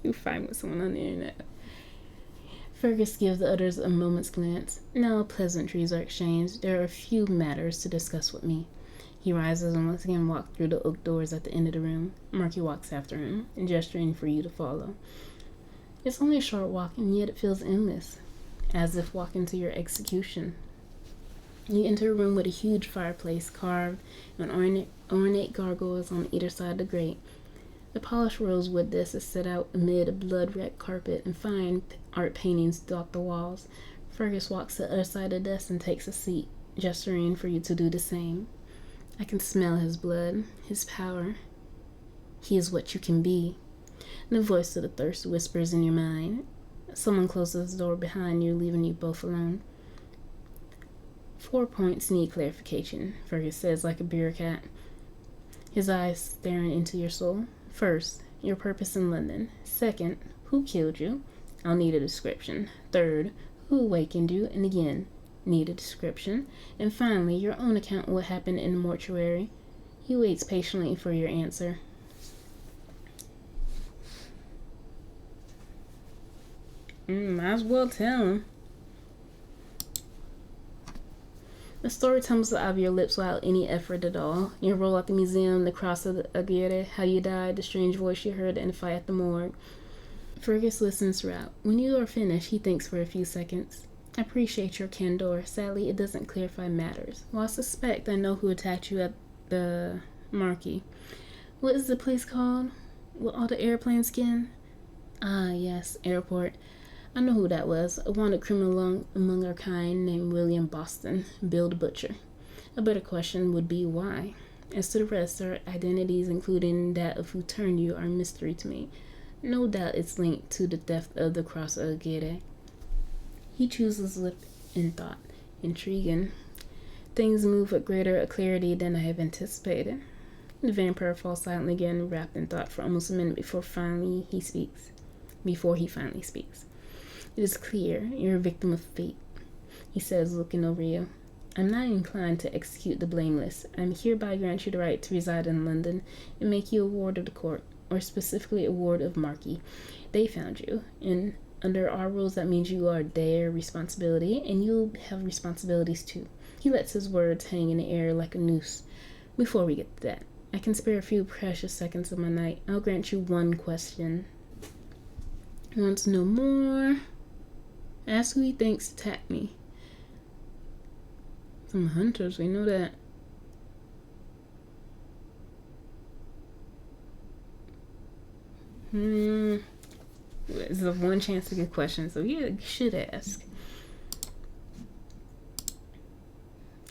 Speaker 2: You fight with someone on the internet. Fergus gives the others a moment's glance. Now pleasantries are exchanged. There are a few matters to discuss with me. He rises and once again walks through the oak doors at the end of the room. Marky walks after him, gesturing for you to follow. It's only a short walk, and yet it feels endless, as if walking to your execution. You enter a room with a huge fireplace carved and ornate gargoyles on either side of the grate. The polished rosewood desk is set out amid a blood-red carpet, and fine art paintings dot the walls. Fergus walks to the other side of the desk and takes a seat, gesturing for you to do the same. I can smell his blood, his power. He is what you can be. The voice of the thirst whispers in your mind. Someone closes the door behind you, leaving you both alone. 4 points need clarification, Fergus says like a bureaucrat, his eyes staring into your soul. First, your purpose in London. Second, who killed you? I'll need a description. Third, who awakened you? And again, need a description. And finally, your own account of what happened in the mortuary. He waits patiently for your answer. Might as well tell him. The story tumbles out of your lips without any effort at all. You roll out the museum, the cross of the Aguirre, how you died, the strange voice you heard in the fight at the morgue. Fergus listens throughout. When you are finished, he thinks for a few seconds. I appreciate your candor. Sadly, it doesn't clarify matters. While I suspect I know who attacked you at the Marquee. What is the place called? With all the airplane skin? Ah, yes, airport. I know who that was. A wanted criminal among our kind named William Boston, Bill the Butcher. A better question would be why. As to the rest, their identities, including that of who turned you, are a mystery to me. No doubt it's linked to the theft of the Cross of Aguirre. He chews his lip in thought. Intriguing. Things move with greater clarity than I have anticipated. The vampire falls silent again, wrapped in thought for almost a minute before he finally speaks. It is clear you're a victim of fate, he says, looking over you. I'm not inclined to execute the blameless. I'm hereby grant you the right to reside in London and make you a ward of the court, or specifically a ward of Marquee. They found you, and under our rules that means you are their responsibility, and you'll have responsibilities too. He lets his words hang in the air like a noose. Before we get to that, I can spare a few precious seconds of my night. I'll grant you one question. Wants to know more? Ask who he thinks attacked me. Some hunters, we know that. It's a one chance to get questions, so yeah, you should ask.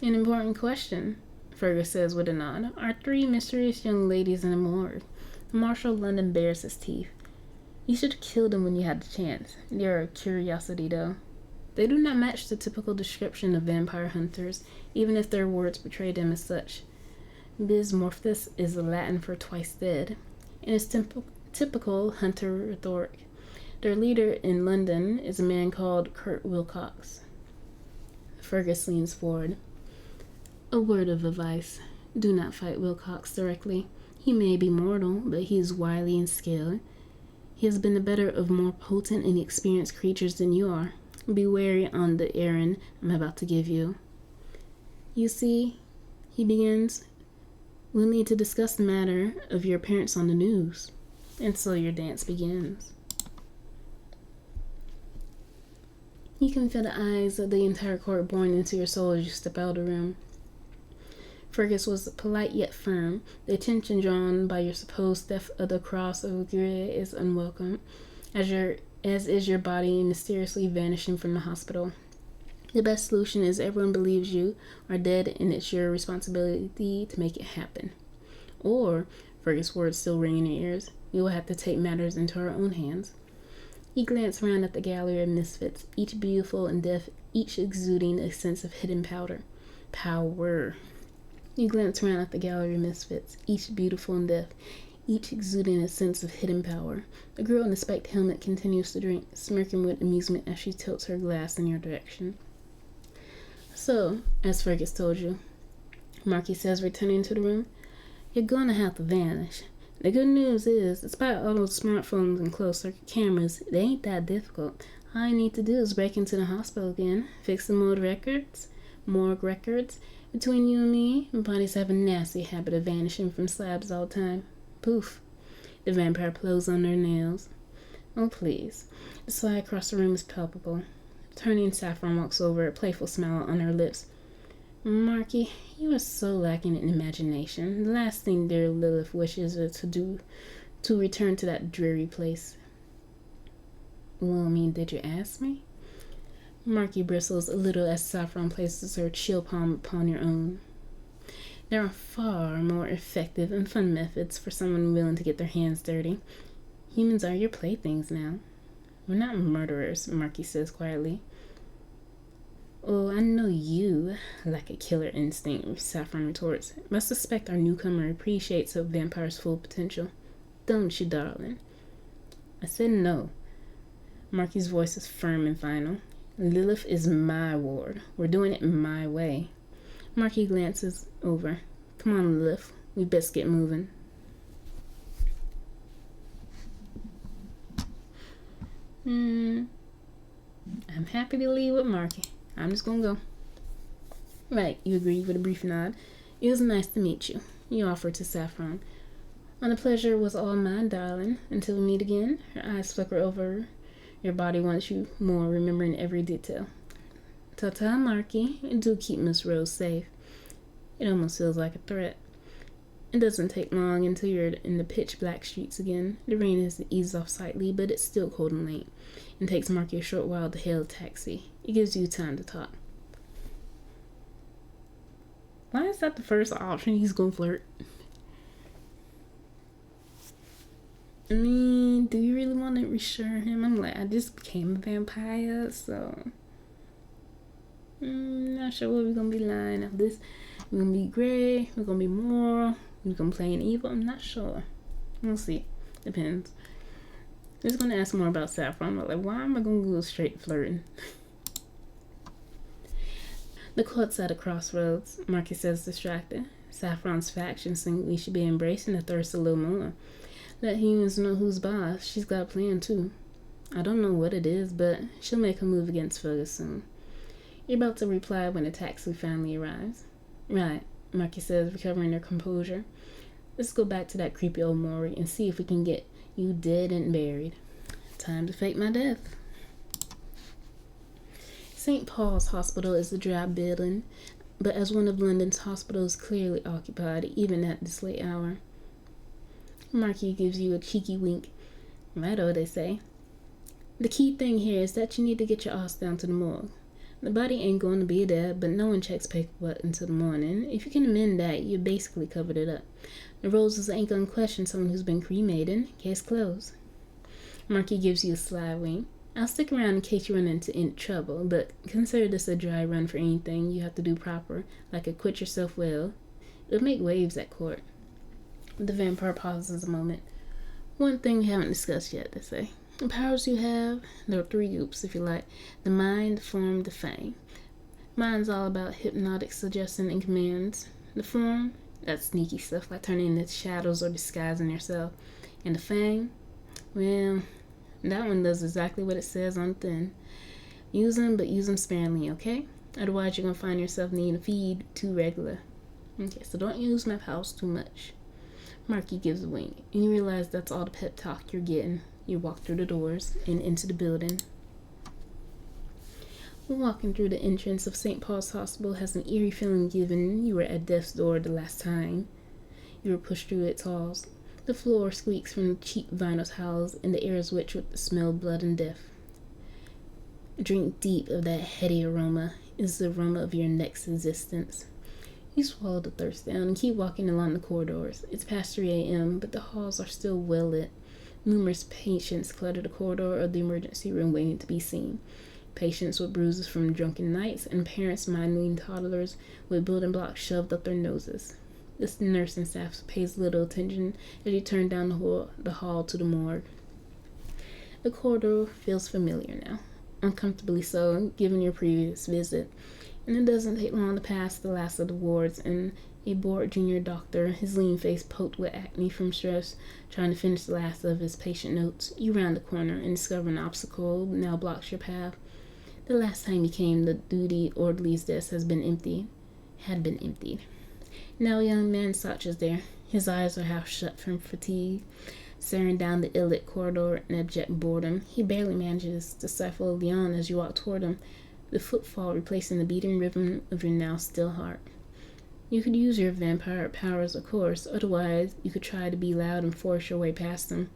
Speaker 2: An important question, Fergus says with a nod. Are 3 mysterious young ladies in the morgue. Marshal London bares his teeth. You should have killed them when you had the chance. They're a curiosity, though. They do not match the typical description of vampire hunters, even if their words portray them as such. Bismorphus is Latin for twice dead, and is typical hunter rhetoric. Their leader in London is a man called Kurt Wilcox. Fergus leans forward. A word of advice. Do not fight Wilcox directly. He may be mortal, but he is wily and skilled. He has been the better of more potent and experienced creatures than you are. Be wary on the errand I'm about to give you. You see, he begins, we'll need to discuss the matter of your appearance on the news. And so your dance begins. You can feel the eyes of the entire court boring into your soul as you step out of the room. Fergus was polite yet firm. The attention drawn by your supposed theft of the Cross of Aguirre is unwelcome, as is your body mysteriously vanishing from the hospital. The best solution is everyone believes you are dead, and it's your responsibility to make it happen. Or, Fergus' words still ring in your ears, we will have to take matters into our own hands. He glanced around at the gallery of misfits, each beautiful and deaf, each exuding a sense of hidden power. You glance around at the gallery of misfits, each beautiful and deaf, each exuding a sense of hidden power. The girl in the spiked helmet continues to drink, smirking with amusement as she tilts her glass in your direction. So, as Fergus told you, Marquis says, returning to the room, you're gonna have to vanish. The good news is, despite all those smartphones and closed-circuit cameras, they ain't that difficult. All I need to do is break into the hospital again, fix the morgue records. Between you and me, bodies have a nasty habit of vanishing from slabs all the time. Poof. The vampire blows on their nails. Oh, please. The slide across the room is palpable. Turning, Saffron walks over, a playful smile on her lips. Marky, you are so lacking in imagination. The last thing dear Lilith wishes her to do to return to that dreary place. Well, I mean, did you ask me? Marky bristles a little as Saffron places her chill palm upon your own. There are far more effective and fun methods for someone willing to get their hands dirty. Humans are your playthings now. We're not murderers, Marky says quietly. Oh, I know you lack a killer instinct, Saffron retorts. I suspect our newcomer appreciates a vampire's full potential. Don't you, darling? I said no. Marky's voice is firm and final. Lilith is my ward. We're doing it my way. Marky glances over. Come on, Lilith. We best get moving. I'm happy to leave with Marky. I'm just gonna go. Right, you agree with a brief nod. It was nice to meet you. You offered to Saffron. The pleasure was all mine, darling. Until we meet again. Her eyes flicker over. Your body wants you more, remembering every detail. Ta-ta, Marky. Do keep Miss Rose safe. It almost feels like a threat. It doesn't take long until you're in the pitch-black streets again. The rain has eased off slightly, but it's still cold and late. It takes Marky a short while to hail a taxi. It gives you time to talk. Why is that the first option? He's gonna flirt. I mean, do you really want to reassure him? I'm like, I just became a vampire, so not sure what we're gonna be lying of this. We're gonna be gray, we're gonna be moral, we're gonna play an evil. I'm not sure. We'll see. Depends. I'm just gonna ask more about Saffron. I'm like, why am I gonna go straight flirting? The court's at a crossroads, Marky says, distracted. Saffron's factions think we should be embracing the thirst a little more. Let humans know who's boss. She's got a plan, too. I don't know what it is, but she'll make a move against Fergus soon. You're about to reply when the taxi finally arrives. Right, Marky says, recovering her composure. Let's go back to that creepy old Maury and see if we can get you dead and buried. Time to fake my death. St. Paul's Hospital is a drab building, but as one of London's hospitals clearly occupied, even at this late hour. Marky gives you a cheeky wink. Righto, they say. The key thing here is that you need to get your ass down to the morgue. The body ain't going to be there, but no one checks paperwork until the morning. If you can amend that, you basically covered it up. The Roses ain't gonna question someone who's been cremated. Case closed. Marky gives you a sly wink. I'll stick around in case you run into any trouble, but consider this a dry run for anything you have to do proper, like acquit yourself well. It'll make waves at court. The vampire pauses a moment. One thing we haven't discussed yet, they say. The powers you have, there are 3 groups, if you like. The mind, the form, the fang. Mind's all about hypnotic suggestion and commands. The form, that's sneaky stuff like turning into shadows or disguising yourself. And the fang, well, that one does exactly what it says on the tin. Use them, but use them sparingly, okay? Otherwise, you're going to find yourself needing to feed too regular. Okay, so don't use my house too much. Marky gives a wink, and you realize that's all the pep talk you're getting. You walk through the doors and into the building. Walking through the entrance of St. Paul's Hospital has an eerie feeling given you were at death's door the last time you were pushed through its halls. The floor squeaks from the cheap vinyl tiles, and the air is rich with the smell of blood and death. Drink deep of that heady aroma. It's the aroma of your next existence. You swallow the thirst down and keep walking along the corridors. It's past 3 a.m., but the halls are still well lit. Numerous patients clutter the corridor of the emergency room waiting to be seen. Patients with bruises from drunken nights and parents minding toddlers with building blocks shoved up their noses. The nursing staff pays little attention as you turn down the hall to the morgue. The corridor feels familiar now, uncomfortably so, given your previous visit. and it doesn't take long to pass the last of the wards and a bored junior doctor, his lean face poked with acne from stress, trying to finish the last of his patient notes. You round the corner and discover an obstacle now blocks your path. The last time you came, the duty orderly's desk had been emptied. Now a young man slouches there. His eyes are half shut from fatigue, staring down the ill-lit corridor in abject boredom. He barely manages to stifle a yawn as you walk toward him, the footfall replacing the beating rhythm of your now still heart. You could use your vampire powers, of course, otherwise you could try to be loud and force your way past them,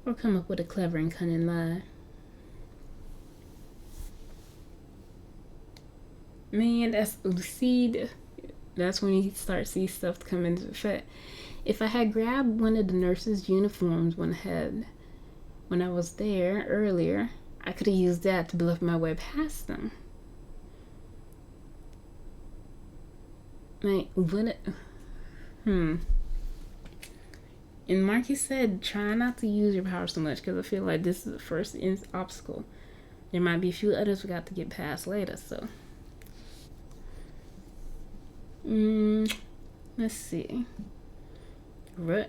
Speaker 2: or come up with a clever and cunning lie. Man, that's when you start to see stuff come into effect. If I had grabbed one of the nurses' uniforms when I was there earlier, I could have used that to bluff my way past them. Like, And Marky said, try not to use your power so much, because I feel like this is the first obstacle. There might be a few others we got to get past later, so. Let's see.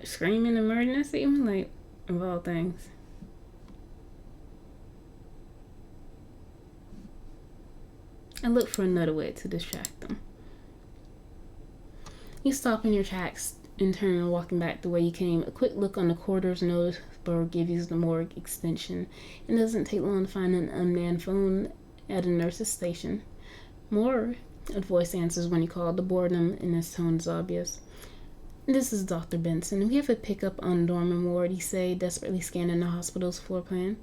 Speaker 2: Screaming emergency? Like, of all things. I look for another way to distract them. You stop in your tracks and turn, walking back the way you came. A quick look on the corridor's notice board gives you the morgue extension. It doesn't take long to find an unmanned phone at a nurse's station. More, a voice answers when you call. The boredom in his tone is obvious. This is Dr. Benson. We have a pickup on Dorman Ward, he say, desperately scanning the hospital's floor plan.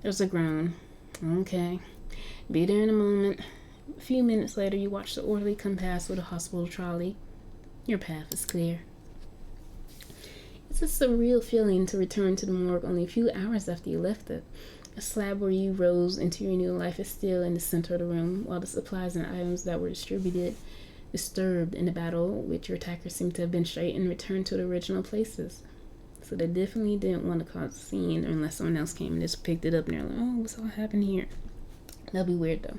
Speaker 2: There's a groan. Okay. Be there in a moment. A few minutes later, you watch the orderly come past with a hospital trolley. Your path is clear. It's a surreal feeling to return to the morgue only a few hours after you left it. A slab where you rose into your new life is still in the center of the room, while the supplies and items that were disturbed in the battle with your attackers seem to have been straightened and returned to the original places. So they definitely didn't want to cause a scene unless someone else came and just picked it up and they're like, oh, what's all happening here? That'll be weird though.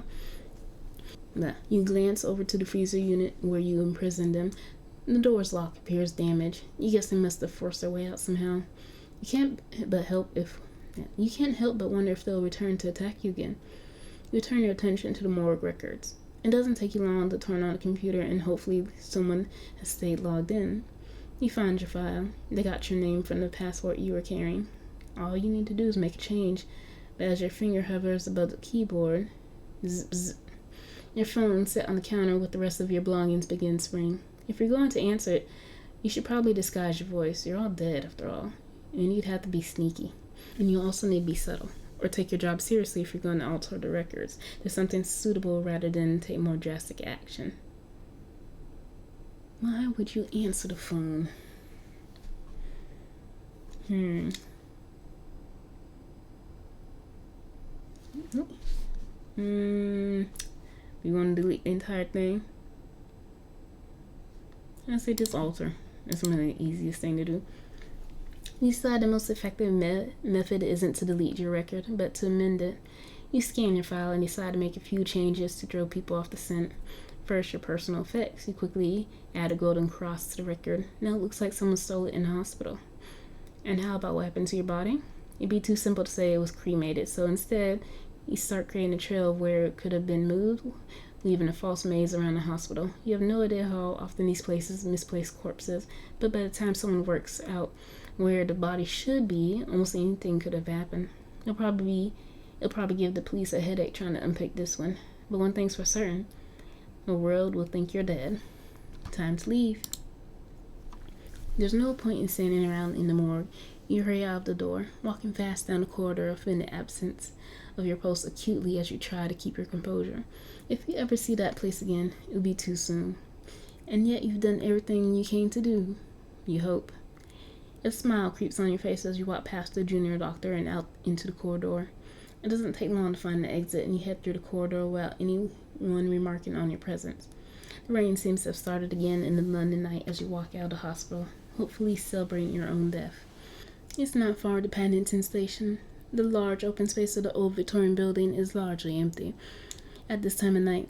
Speaker 2: But you glance over to the freezer unit where you imprisoned them. The door's lock appears damaged. You guess they must have forced their way out somehow. You can't help but wonder if they'll return to attack you again. You turn your attention to the morgue records. It doesn't take you long to turn on the computer and hopefully someone has stayed logged in. You find your file. They got your name from the passport you were carrying. All you need to do is make a change. But as your finger hovers above the keyboard, zip, zip, your phone set on the counter with the rest of your belongings begins to ring. If you're going to answer it, you should probably disguise your voice. You're all dead after all. And you'd have to be sneaky. And you also need to be subtle. Or take your job seriously if you're going to alter the records. There's something suitable rather than take more drastic action. Why would you answer the phone? We want to delete the entire thing? I say just alter. That's really the easiest thing to do. You decide the most effective method isn't to delete your record, but to amend it. You scan your file and decide to make a few changes to throw people off the scent. First, your personal effects. You quickly add a golden cross to the record. Now it looks like someone stole it in the hospital. And how about what happened to your body? It'd be too simple to say it was cremated, so instead, you start creating a trail of where it could have been moved, leaving a false maze around the hospital. You have no idea how often these places misplace corpses, but by the time someone works out where the body should be, almost anything could have happened. It'll probably give the police a headache trying to unpick this one. But one thing's for certain, the world will think you're dead. Time to leave. There's no point in standing around in the morgue. You hurry out of the door, walking fast down the corridor in the absence of your post acutely as you try to keep your composure. If you ever see that place again, it'll be too soon. And yet you've done everything you came to do. You hope. A smile creeps on your face as you walk past the junior doctor and out into the corridor. It doesn't take long to find the exit, and you head through the corridor without anyone remarking on your presence. The rain seems to have started again in the London night as you walk out of the hospital, hopefully celebrating your own death. It's not far to Paddington Station. The large open space of the old Victorian building is largely empty at this time of night.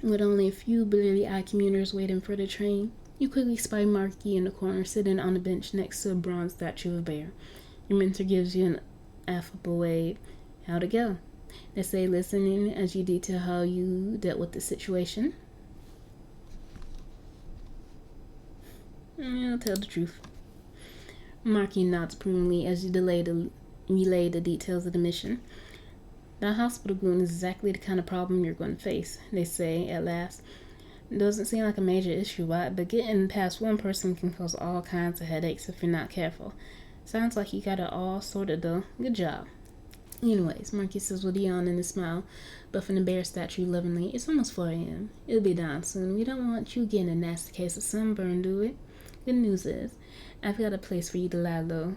Speaker 2: With only a few bleary-eyed commuters waiting for the train, you quickly spy Marky in the corner, sitting on a bench next to a bronze statue of a bear. Your mentor gives you an affable wave. How'd it go? They say, listening as you detail how you dealt with the situation. I'll tell the truth. Marky nods approvingly as you relay the details of the mission. That hospital goon is exactly the kind of problem you're going to face, they say at last. Doesn't seem like a major issue, right? But getting past one person can cause all kinds of headaches if you're not careful. Sounds like you got it all sorted though. Good job. Anyways, Marky says with a yawn and a smile, buffing the bear statue lovingly. It's almost 4 a.m. It'll be down soon. We don't want you getting a nasty case of sunburn, do we? Good news is, I've got a place for you to lie low.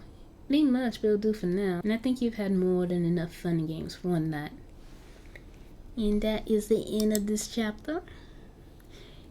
Speaker 2: It ain't much, but it'll do for now. And I think you've had more than enough fun and games for one night. And that is the end of this chapter.